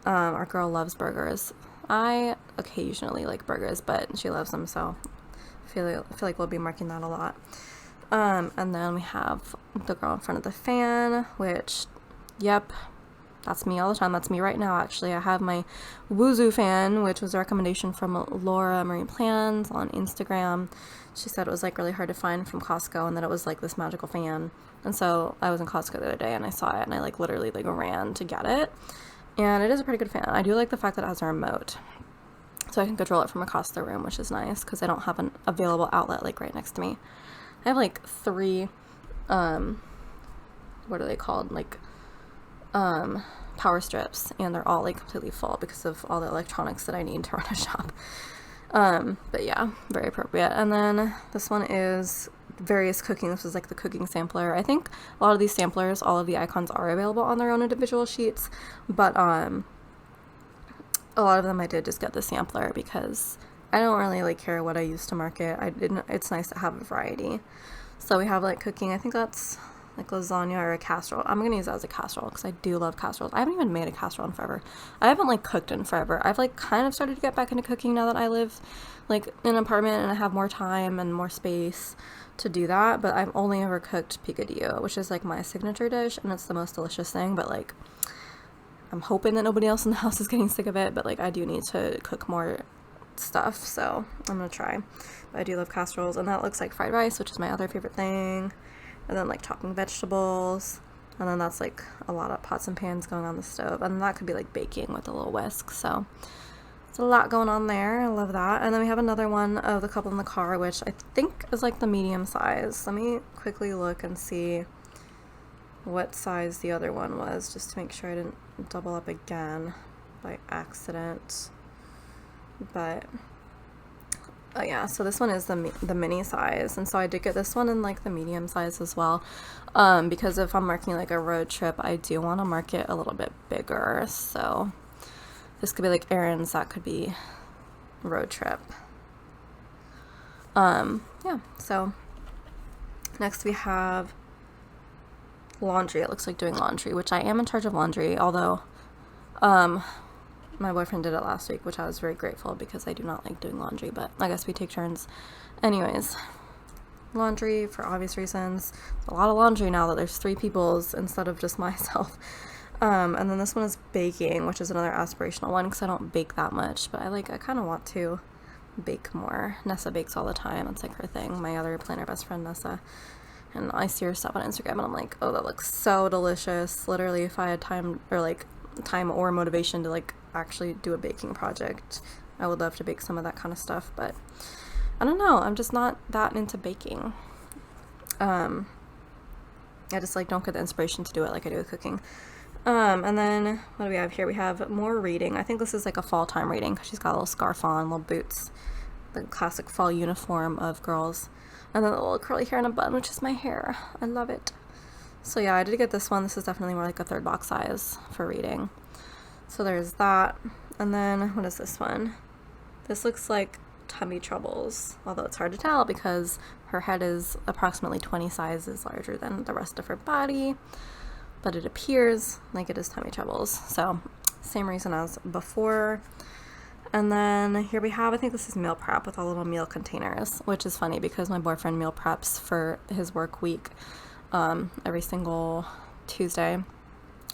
Our girl loves burgers. I occasionally like burgers, but she loves them, so I feel like we'll be marking that a lot. And then we have the girl in front of the fan, which, yep, that's me all the time. That's me right now, actually. I have my Wuzu fan, which was a recommendation from Laura Marine Plans on Instagram. She said it was like really hard to find from Costco, and that it was like this magical fan. And so I was in Costco the other day and I saw it, and I like literally like ran to get it. And it is a pretty good fan. I do like the fact that it has a remote, so I can control it from across the room, which is nice because I don't have an available outlet like right next to me. I have like 3 what are they called, like power strips, and they're all like completely full because of all the electronics that I need to run a shop. But yeah, very appropriate. And then this one is various cooking. This is like the cooking sampler. I think a lot of these samplers, all of the icons are available on their own individual sheets, but a lot of them I did just get the sampler because I don't really like care what I use to mark it. It's nice to have a variety. So we have like cooking. I think that's like lasagna or a casserole. I'm gonna use that as a casserole because I do love casseroles. I haven't even made a casserole in forever. I haven't like cooked in forever. I've like kind of started to get back into cooking now that I live like in an apartment and I have more time and more space to do that. But I've only ever cooked picadillo, which is like my signature dish, and it's the most delicious thing. But like, I'm hoping that nobody else in the house is getting sick of it. But like, I do need to cook more stuff, so I'm gonna try. But I do love casseroles, and that looks like fried rice, which is my other favorite thing. And then like chopping vegetables, and then that's like a lot of pots and pans going on the stove, and that could be like baking with a little whisk. So it's a lot going on there. I love that. And then we have another one of the couple in the car, which I think is like the medium size. Let me quickly look and see what size the other one was, just to make sure I didn't double up again by accident. But oh yeah, so this one is the mini size, and so I did get this one in like the medium size as well, because if I'm marking like a road trip, I do want to mark it a little bit bigger. So this could be like errands, that could be road trip. Yeah, so next we have laundry. It looks like doing laundry, which I am in charge of laundry, although my boyfriend did it last week, which I was very grateful because I do not like doing laundry, but I guess we take turns. Anyways, laundry for obvious reasons. It's a lot of laundry now that there's 3 people's instead of just myself. And then this one is baking, which is another aspirational one because I don't bake that much, but I kind of want to bake more. Nessa bakes all the time. It's like her thing. My other planner best friend, Nessa. And I see her stuff on Instagram and I'm like, oh, that looks so delicious. Literally, if I had time or motivation to like actually do a baking project, I would love to bake some of that kind of stuff, but I don't know, I'm just not that into baking. I just like don't get the inspiration to do it like I do with cooking. And then what do we have here? We have more reading. I think this is like a fall time reading because she's got a little scarf on, little boots, the classic fall uniform of girls, and then a little curly hair in a bun, which is my hair. I love it. So yeah, I did get this one. This is definitely more like a third box size for reading. So there's that. And then what is this one? This looks like tummy troubles, although it's hard to tell because her head is approximately 20 sizes larger than the rest of her body, but it appears like it is tummy troubles. So same reason as before. And then here we have, I think this is meal prep with all little meal containers, which is funny because my boyfriend meal preps for his work week every single Tuesday,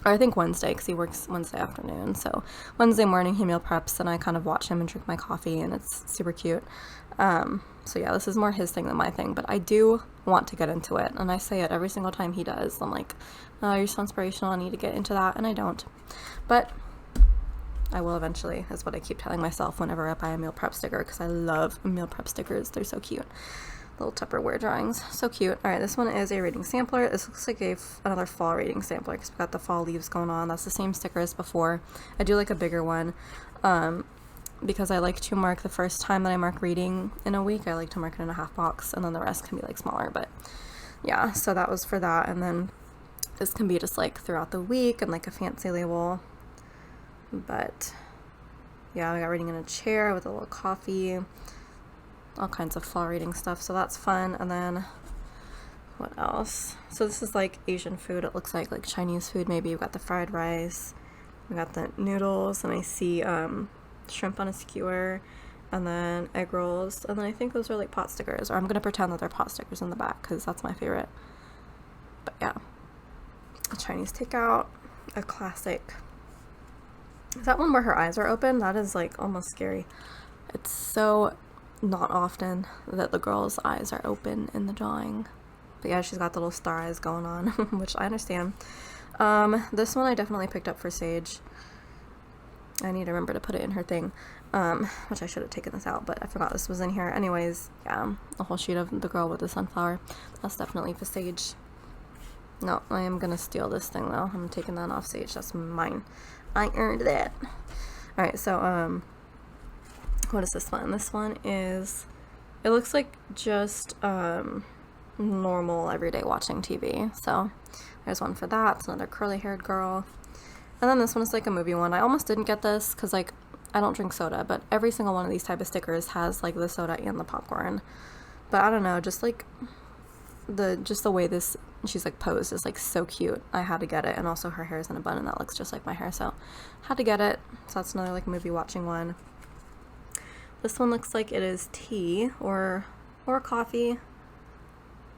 or I think Wednesday, because he works Wednesday afternoon. So Wednesday morning he meal preps and I kind of watch him and drink my coffee, and it's super cute. So yeah, this is more his thing than my thing, but I do want to get into it, and I say it every single time he does. I'm like, oh, you're so inspirational, I need to get into that, and I don't. But I will eventually, is what I keep telling myself whenever I buy a meal prep sticker, because I love meal prep stickers. They're so cute. Little Tupperware drawings. So cute. Alright, this one is a reading sampler. This looks like another fall reading sampler because we've got the fall leaves going on. That's the same sticker as before. I do like a bigger one because I like to mark the first time that I mark reading in a week. I like to mark it in a half box, and then the rest can be like smaller. But yeah, so that was for that. And then this can be just like throughout the week and like a fancy label. But yeah, we got reading in a chair with a little coffee, all kinds of fall reading stuff, so that's fun. And then what else? So this is like Asian food. It looks like Chinese food maybe. We've got the fried rice, we got the noodles, and I see shrimp on a skewer, and then egg rolls, and then I think those are like pot stickers, or I'm gonna pretend that they're pot stickers in the back because that's my favorite. But yeah, a Chinese takeout, a classic. Is that one where her eyes are open? That is like almost scary. It's so not often that the girl's eyes are open in the drawing. But yeah, she's got the little star eyes going on, which I understand. This one I definitely picked up for Sage. I need to remember to put it in her thing, which I should have taken this out, but I forgot this was in here. Anyways, yeah, a whole sheet of the girl with the sunflower. That's definitely for Sage. No, I am gonna steal this thing though. I'm taking that off Sage. That's mine. I earned that. Alright, so, what is this one? This one is, it looks like just, normal everyday watching TV. So, there's one for that. It's another curly-haired girl. And then this one is like a movie one. I almost didn't get this because, like, I don't drink soda, but every single one of these type of stickers has, like, the soda and the popcorn. But I don't know, just, like, the way this she's like posed is like so cute. I had to get it, and also her hair is in a bun and that looks just like my hair, so had to get it. So that's another like movie watching one. This one looks like it is tea or coffee,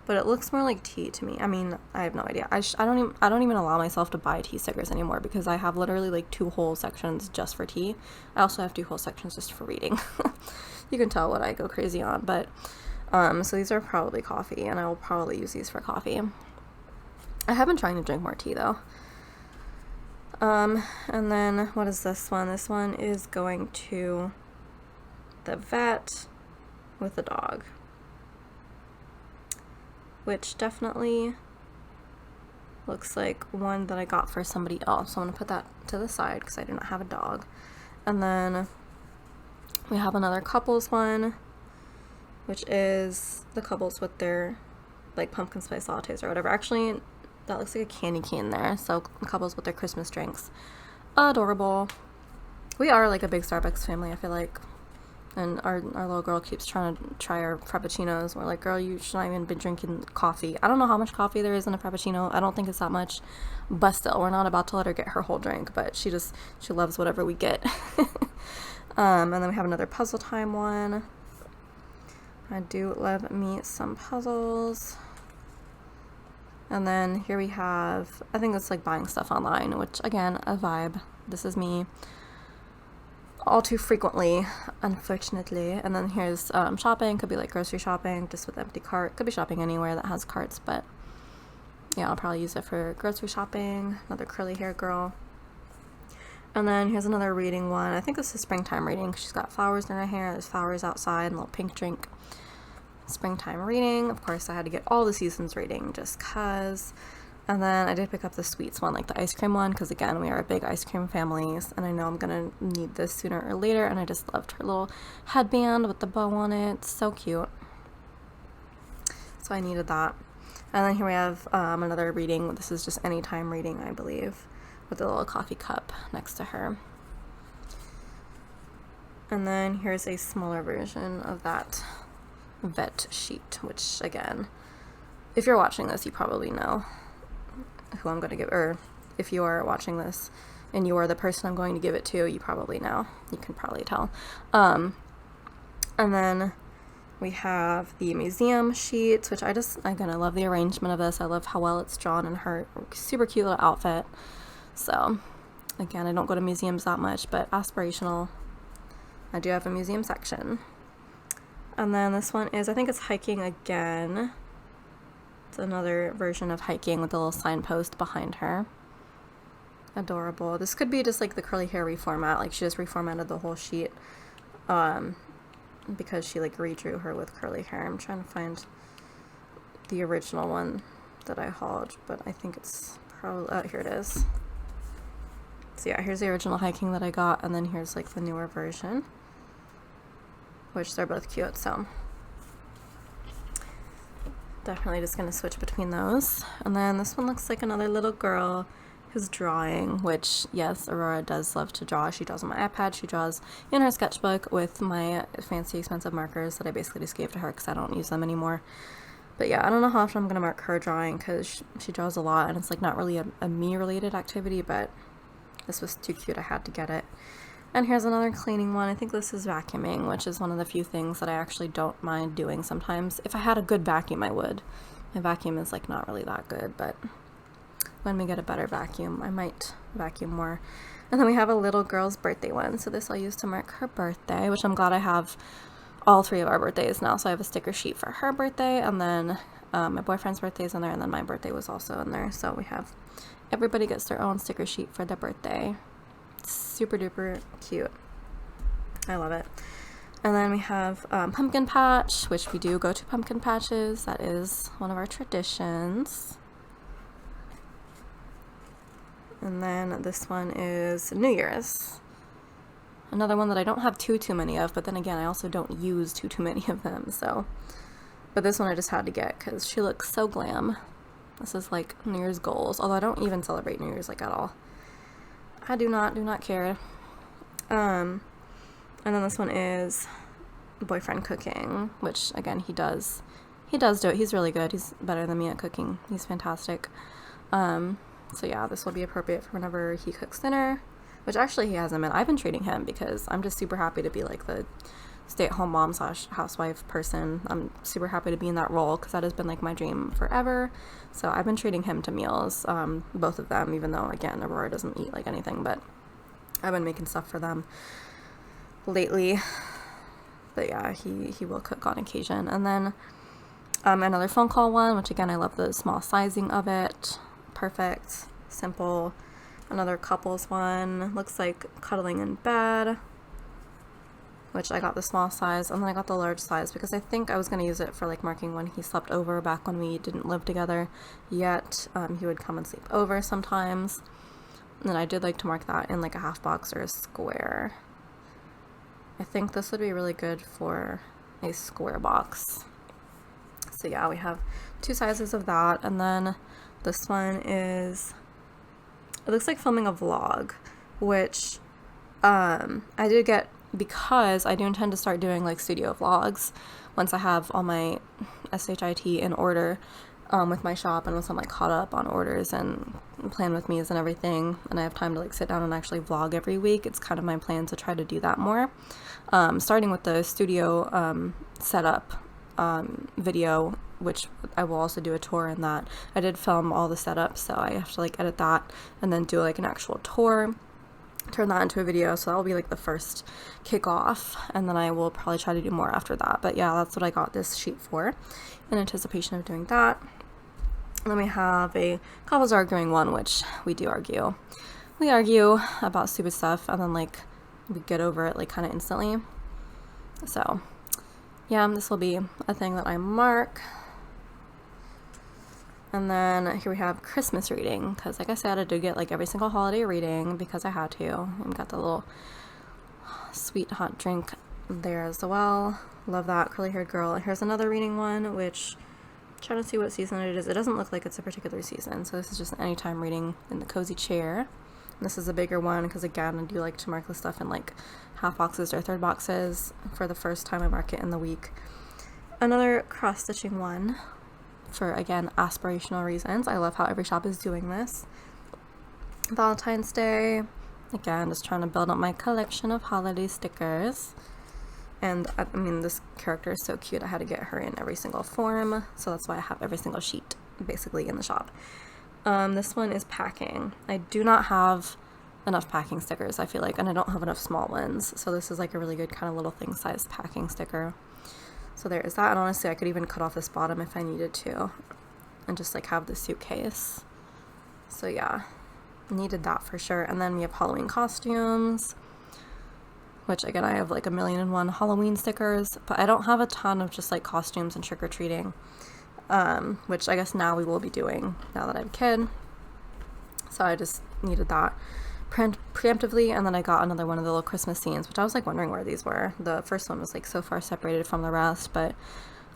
but it looks more like tea to me. I mean, I have no idea. I don't even allow myself to buy tea stickers anymore because I have literally like 2 whole sections just for tea. I also have 2 whole sections just for reading. You can tell what I go crazy on, but so these are probably coffee, and I will probably use these for coffee. I have been trying to drink more tea though. And then what is this one? This one is going to the vet with the dog, which definitely looks like one that I got for somebody else. So I'm gonna put that to the side because I do not have a dog. And then we have another couples one, which is the couples with their like pumpkin spice lattes or whatever. Actually, that looks like a candy cane there. So couples with their Christmas drinks. Adorable. We are like a big Starbucks family, I feel like. And our little girl keeps trying to try our frappuccinos. We're like, girl, you should not even be drinking coffee. I don't know how much coffee there is in a frappuccino. I don't think it's that much. But still, we're not about to let her get her whole drink. But she loves whatever we get. And then we have another puzzle time one. I do love me some puzzles. And then here we have, I think it's like buying stuff online, which again, a vibe. This is me all too frequently, unfortunately. And then here's shopping. Could be like grocery shopping, just with empty cart. Could be shopping anywhere that has carts, but yeah, I'll probably use it for grocery shopping. Another curly hair girl. And then here's another reading one. I think this is springtime reading because she's got flowers in her hair. There's flowers outside and a little pink drink. Springtime reading. Of course, I had to get all the seasons reading just cause. And then I did pick up the sweets one, like the ice cream one, because again, we are a big ice cream family, and I know I'm gonna need this sooner or later. And I just loved her little headband with the bow on it. It's so cute. So I needed that. And then here we have another reading. This is just anytime reading, I believe, with a little coffee cup next to her. And then here's a smaller version of that vet sheet, which again, if you're watching this, you probably know who I'm going to give, or if you are watching this and you are the person I'm going to give it to, you probably know. You can probably tell. And then we have the museum sheets, which again, I love the arrangement of this. I love how well it's drawn in her super cute little outfit. So again, I don't go to museums that much, but aspirational. I do have a museum section. And then this one is, I think it's hiking again. It's another version of hiking with a little signpost behind her. Adorable. This could be just like the curly hair reformat, like she just reformatted the whole sheet because she like redrew her with curly hair. I'm trying to find the original one that I hauled, but I think it's probably, here it is. So yeah, here's the original hiking that I got, and then here's like the newer version, which they're both cute, so definitely just gonna switch between those. And then this one looks like another little girl who's drawing, which yes, Aurora does love to draw. She draws on my iPad, she draws in her sketchbook with my fancy expensive markers that I basically just gave to her because I don't use them anymore. But yeah, I don't know how often I'm gonna mark her drawing because she draws a lot, and it's like not really a me related activity, but this was too cute, I had to get it. And here's another cleaning one. I think this is vacuuming, which is one of the few things that I actually don't mind doing sometimes. If I had a good vacuum, I would. My vacuum is like not really that good, but when we get a better vacuum, I might vacuum more. And then we have a little girl's birthday one. So this I'll use to mark her birthday, which I'm glad I have all three of our birthdays now. So I have a sticker sheet for her birthday, and then my boyfriend's birthday is in there, and then my birthday was also in there. So we have, everybody gets their own sticker sheet for their birthday. Super duper cute. I love it. And then we have pumpkin patch, which we do go to pumpkin patches. That is one of our traditions. And then this one is New Year's. Another one that I don't have too many of, but then again, I also don't use too many of them, so. But this one I just had to get because she looks so glam. This is like New Year's goals, although I don't even celebrate New Year's like at all. I do not care. And then this one is boyfriend cooking, which again, he does do it. He's really good. He's better than me at cooking. He's fantastic. So yeah, this will be appropriate for whenever he cooks dinner, which actually he hasn't been. I've been treating him because I'm just super happy to be like the stay-at-home mom / housewife person. I'm super happy to be in that role because that has been like my dream forever. So I've been treating him to meals, both of them, even though again Aurora doesn't eat like anything, but I've been making stuff for them lately. But yeah, he will cook on occasion. And then another phone call one, which again I love the small sizing of it. Perfect, simple. Another couples one, looks like cuddling in bed, which I got the small size, and then I got the large size because I think I was going to use it for like marking when he slept over back when we didn't live together yet. He would come and sleep over sometimes, and then I did like to mark that in like a half box or a square. I think this would be really good for a square box. So yeah, we have two sizes of that. And then this one is, it looks like filming a vlog, which I did get because I do intend to start doing like studio vlogs once I have all my SHIT in order with my shop, and once I'm like caught up on orders and plan with me's and everything, and I have time to like sit down and actually vlog every week. It's kind of my plan to try to do that more, starting with the studio setup video, which I will also do a tour in that. I did film all the setup, so I have to like edit that and then do like an actual tour, turn that into a video. So that will be like the first kickoff, and then I will probably try to do more after that. But yeah, that's what I got this sheet for, in anticipation of doing that. And then we have a couples arguing one, which we do argue. We argue about stupid stuff, and then like we get over it like kind of instantly. So yeah, this will be a thing that I mark. And then here we have Christmas reading, because like I said, I did get like every single holiday reading because I had to. And got the little sweet hot drink there as well. Love that curly haired girl. And here's another reading one, which Trying to see what season it is. It doesn't look like it's a particular season, so this is just an anytime reading in the cozy chair. And this is a bigger one because, again, I do like to mark the stuff in like half boxes or third boxes for the first time I mark it in the week. Another cross-stitching one for, again, aspirational reasons. I love how every shop is doing this. Valentine's Day. Again, just trying to build up my collection of holiday stickers. And I mean, this character is so cute. I had to get her in every single form, so that's why I have every single sheet basically in the shop. This one is packing. I do not have enough packing stickers, I feel like, and I don't have enough small ones, so this is like a really good kind of little thing size packing sticker. So there is that, and honestly I could even cut off this bottom if I needed to and just like have the suitcase. So yeah, needed that for sure. And then we have Halloween costumes, which again, I have like 1,000,001 Halloween stickers, but I don't have a ton of just like costumes and trick-or-treating, which I guess now we will be doing now that I have a kid. So I just needed that preemptively. And then I got another one of the little Christmas scenes, which I was like wondering where these were. The first one was like so far separated from the rest, but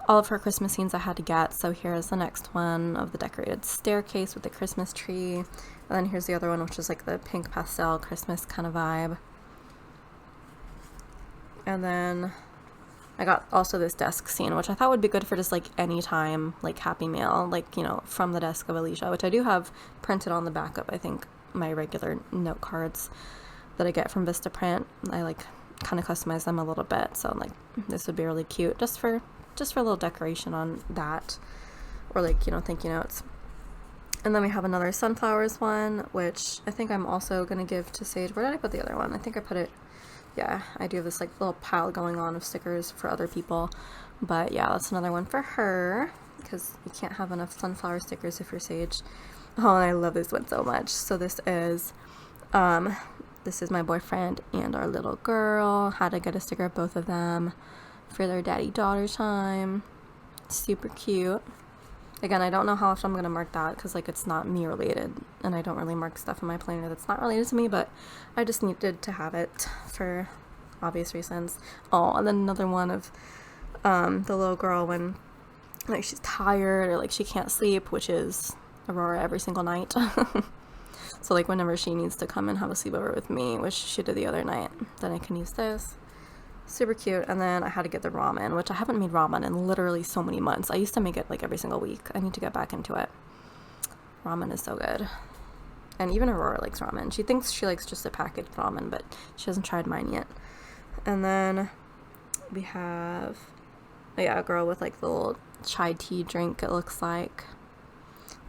all of her Christmas scenes I had to get. So here's the next one of the decorated staircase with the Christmas tree. And then here's the other one, which is like the pink pastel Christmas kind of vibe. And then I got also this desk scene, which I thought would be good for just like any time, like Happy Mail, like, you know, from the desk of Alicia, which I do have printed on the back of, I think, my regular note cards that I get from Vistaprint. I like kind of customize them a little bit, so like this would be really cute just for a little decoration on that, or like, you know, thank you notes. And then we have another sunflowers one, which I think I'm also gonna give to Sage. Where did I put the other one? I think I put it. Yeah, I do have this like little pile going on of stickers for other people, but yeah, that's another one for her because you can't have enough sunflower stickers if you're Sage. Oh, and I love this one so much. So this is my boyfriend and our little girl. Had to get a sticker of both of them for their daddy-daughter time. Super cute. Again, I don't know how often I'm going to mark that because like it's not me related, and I don't really mark stuff in my planner that's not related to me, but I just needed to have it for obvious reasons. Oh, and then another one of the little girl when like she's tired or like she can't sleep, which is Aurora every single night. So like whenever she needs to come and have a sleepover with me, which she did the other night, then I can use this. Super cute. And then I had to get the ramen, which I haven't made ramen in literally so many months. I used to make it like every single week. I need to get back into it. Ramen is so good. And even Aurora likes ramen. She thinks she likes just a packaged ramen, but she hasn't tried mine yet. And then we have, oh yeah, a girl with like the little chai tea drink, it looks like.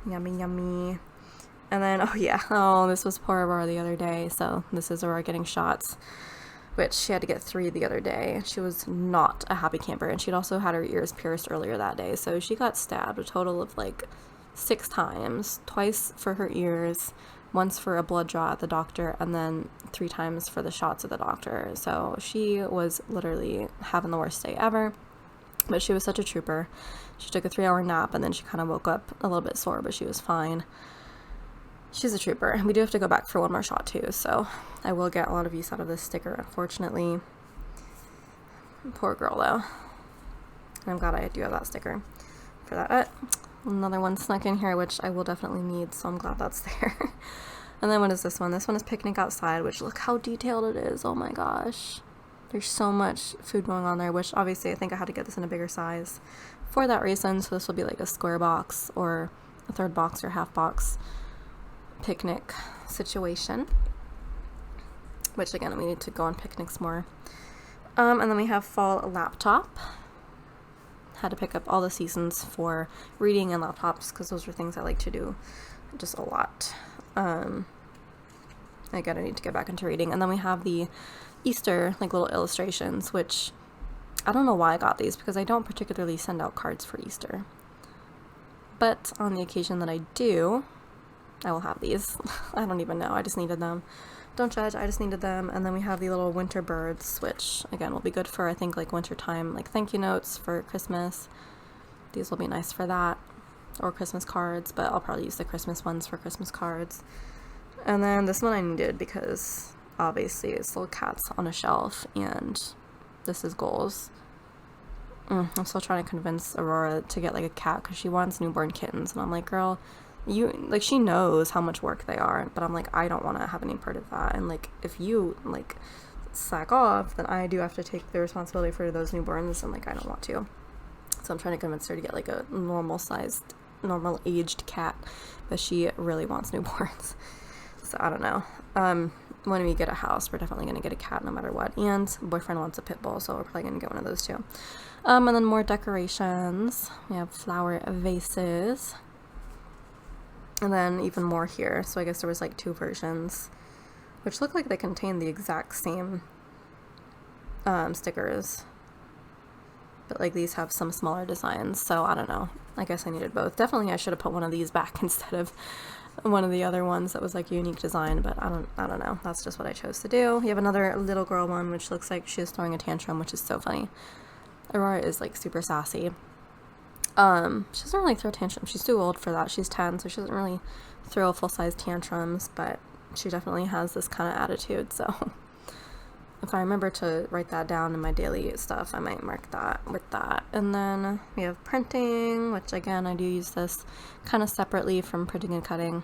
Yummy, yummy. And then, oh yeah, oh, this was poor Aurora the other day. So this is Aurora getting shots, which she had to get 3 the other day. She was not a happy camper, and she'd also had her ears pierced earlier that day, so she got stabbed a total of like 6 times, twice for her ears, once for a blood draw at the doctor, and then 3 times for the shots at the doctor. So she was literally having the worst day ever, but she was such a trooper. She took a 3-hour nap, and then she kind of woke up a little bit sore, but she was fine. She's a trooper. We do have to go back for one more shot too, so I will get a lot of use out of this sticker, unfortunately. Poor girl though. And I'm glad I do have that sticker for that. Another one snuck in here, which I will definitely need, so I'm glad that's there. And then what is this one? This one is Picnic Outside, which look how detailed it is. Oh my gosh. There's so much food going on there, which obviously I think I had to get this in a bigger size for that reason. So this will be like a square box or a third box or half box picnic situation, which again, we need to go on picnics more. And then we have Fall Laptop. Had to pick up all the seasons for reading and laptops because those are things I like to do just a lot. Again, I need to get back into reading. And then we have the Easter like little illustrations, which I don't know why I got these because I don't particularly send out cards for Easter, but on the occasion that I do, I will have these. I don't even know. I just needed them. Don't judge. I just needed them. And then we have the little winter birds, which again will be good for, I think, like winter time, like thank you notes for Christmas. These will be nice for that, or Christmas cards, but I'll probably use the Christmas ones for Christmas cards. And then this one I needed because obviously it's little cats on a shelf, and this is goals. I'm still trying to convince Aurora to get like a cat because she wants newborn kittens, and I'm like, girl, you like, she knows how much work they are, but I'm like, I don't want to have any part of that, and like, if you like slack off, then I do have to take the responsibility for those newborns, and like, I don't want to. So I'm trying to convince her to get like a normal aged cat, but she really wants newborns. So I don't know. When we get a house, we're definitely going to get a cat no matter what, and boyfriend wants a pit bull, so we're probably going to get one of those too. And then more decorations. We have flower vases, and then even more here. So I guess there was like 2 versions, which look like they contain the exact same stickers, but like these have some smaller designs, so I don't know. I guess I needed both. Definitely I should have put one of these back instead of one of the other ones that was like a unique design, but I don't know. That's just what I chose to do. You have another little girl one, which looks like she's throwing a tantrum, which is so funny. Aurora is like super sassy. She doesn't really throw tantrums. She's too old for that. She's 10, so she doesn't really throw full-size tantrums, but she definitely has this kind of attitude, so if I remember to write that down in my daily stuff, I might mark that with that. And then we have printing, which again, I do use this kind of separately from printing and cutting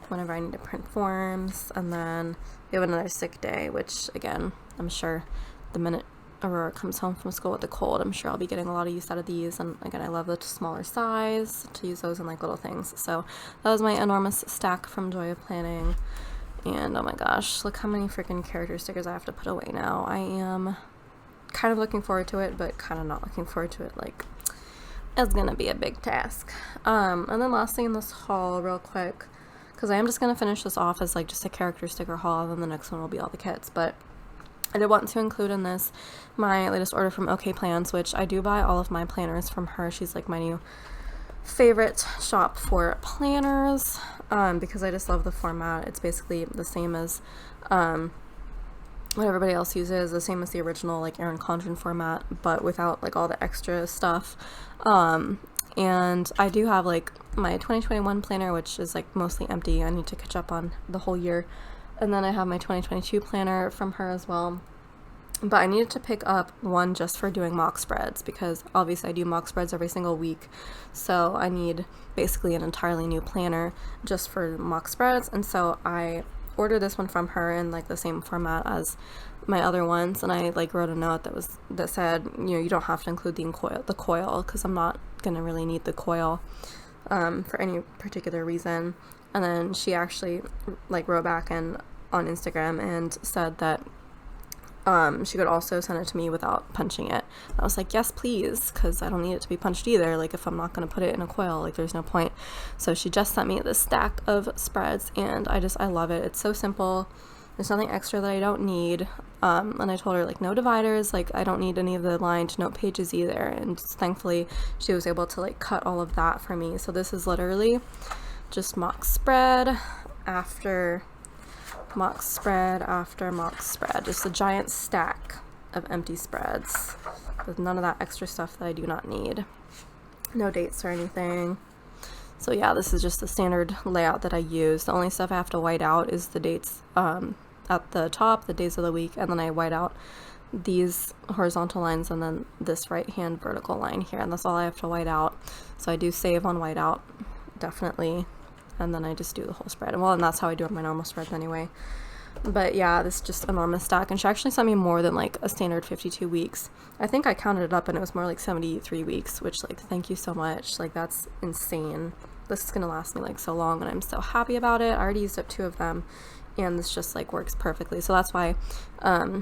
whenever I need to print forms. And then we have another sick day, which again, I'm sure the minute Aurora comes home from school with a cold, I'm sure I'll be getting a lot of use out of these. And again, I love the smaller size to use those in like little things. So that was my enormous stack from Joy of Planning. And oh my gosh, look how many freaking character stickers I have to put away now. I am kind of looking forward to it, but kind of not looking forward to it. Like, it's gonna be a big task. And then last thing in this haul, real quick, because I am just gonna finish this off as like just a character sticker haul, and then the next one will be all the kits. But I did want to include in this my latest order from OK Plans, which I do buy all of my planners from her. She's like my new favorite shop for planners, because I just love the format. It's basically the same as what everybody else uses, the same as the original like Erin Condren format, but without like all the extra stuff. And I do have like my 2021 planner, which is like mostly empty. I need to catch up on the whole year. And then I have my 2022 planner from her as well. But I needed to pick up one just for doing mock spreads, because obviously I do mock spreads every single week. So I need basically an entirely new planner just for mock spreads. And so I ordered this one from her in like the same format as my other ones. And I like wrote a note that said, you know, you don't have to include the coil, because I'm not going to really need the coil for any particular reason. And then she actually like wrote back on Instagram and said that she could also send it to me without punching it. I was like, yes, please, because I don't need it to be punched either. Like, if I'm not going to put it in a coil, like, there's no point. So she just sent me this stack of spreads, and I love it. It's so simple. There's nothing extra that I don't need. And I told her, like, no dividers. Like, I don't need any of the lined note pages either. And thankfully, she was able to, like, cut all of that for me. So this is literally just mock spread after mock spread after mock spread, just a giant stack of empty spreads with none of that extra stuff that I do not need. No dates or anything. So yeah, this is just the standard layout that I use. The only stuff I have to white out is the dates at the top, the days of the week, and then I white out these horizontal lines and then this right hand vertical line here, and that's all I have to white out. So I do save on whiteout, definitely. And then I just do the whole spread. Well, and that's how I do my normal spreads anyway. But yeah, this is just enormous stack. And she actually sent me more than like a standard 52 weeks. I think I counted it up and it was more like 73 weeks, which like, thank you so much. Like, that's insane. This is going to last me like so long, and I'm so happy about it. I already used up 2 of them, and this just like works perfectly. So that's why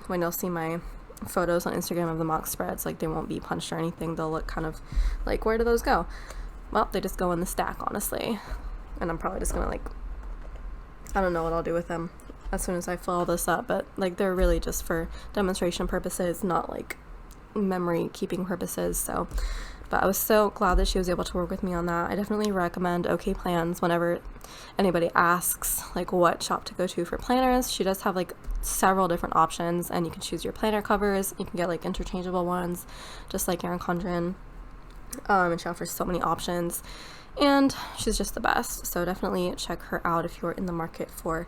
when you'll see my photos on Instagram of the mock spreads, like, they won't be punched or anything. They'll look kind of like, where do those go? Well, they just go in the stack, honestly. And I'm probably just gonna like, I don't know what I'll do with them as soon as I fill all this up, but like, they're really just for demonstration purposes, not like memory keeping purposes. So, but I was so glad that she was able to work with me on that. I definitely recommend OK Plans whenever anybody asks like what shop to go to for planners. She does have like several different options, and you can choose your planner covers. You can get like interchangeable ones, just like Erin Condren. And she offers so many options, and she's just the best. So definitely check her out if you're in the market for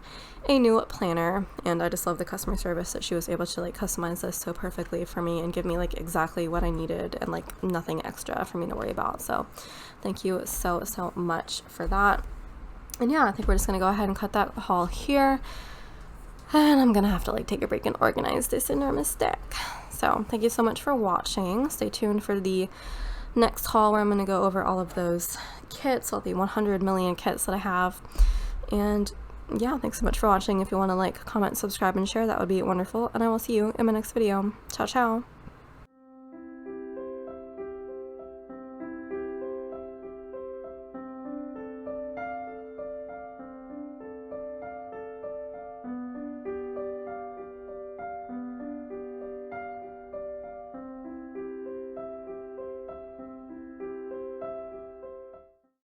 a new planner. And I just love the customer service that she was able to like customize this so perfectly for me and give me like exactly what I needed and like nothing extra for me to worry about. So thank you so much for that. And yeah, I think we're just gonna go ahead and cut that haul here, and I'm gonna have to like take a break and organize this enormous stack. So thank you so much for watching. Stay tuned for the next haul where I'm going to go over all of those kits, all the 100 million kits that I have. And yeah, thanks so much for watching. If you want to like, comment, subscribe, and share, that would be wonderful. And I will see you in my next video. Ciao, ciao.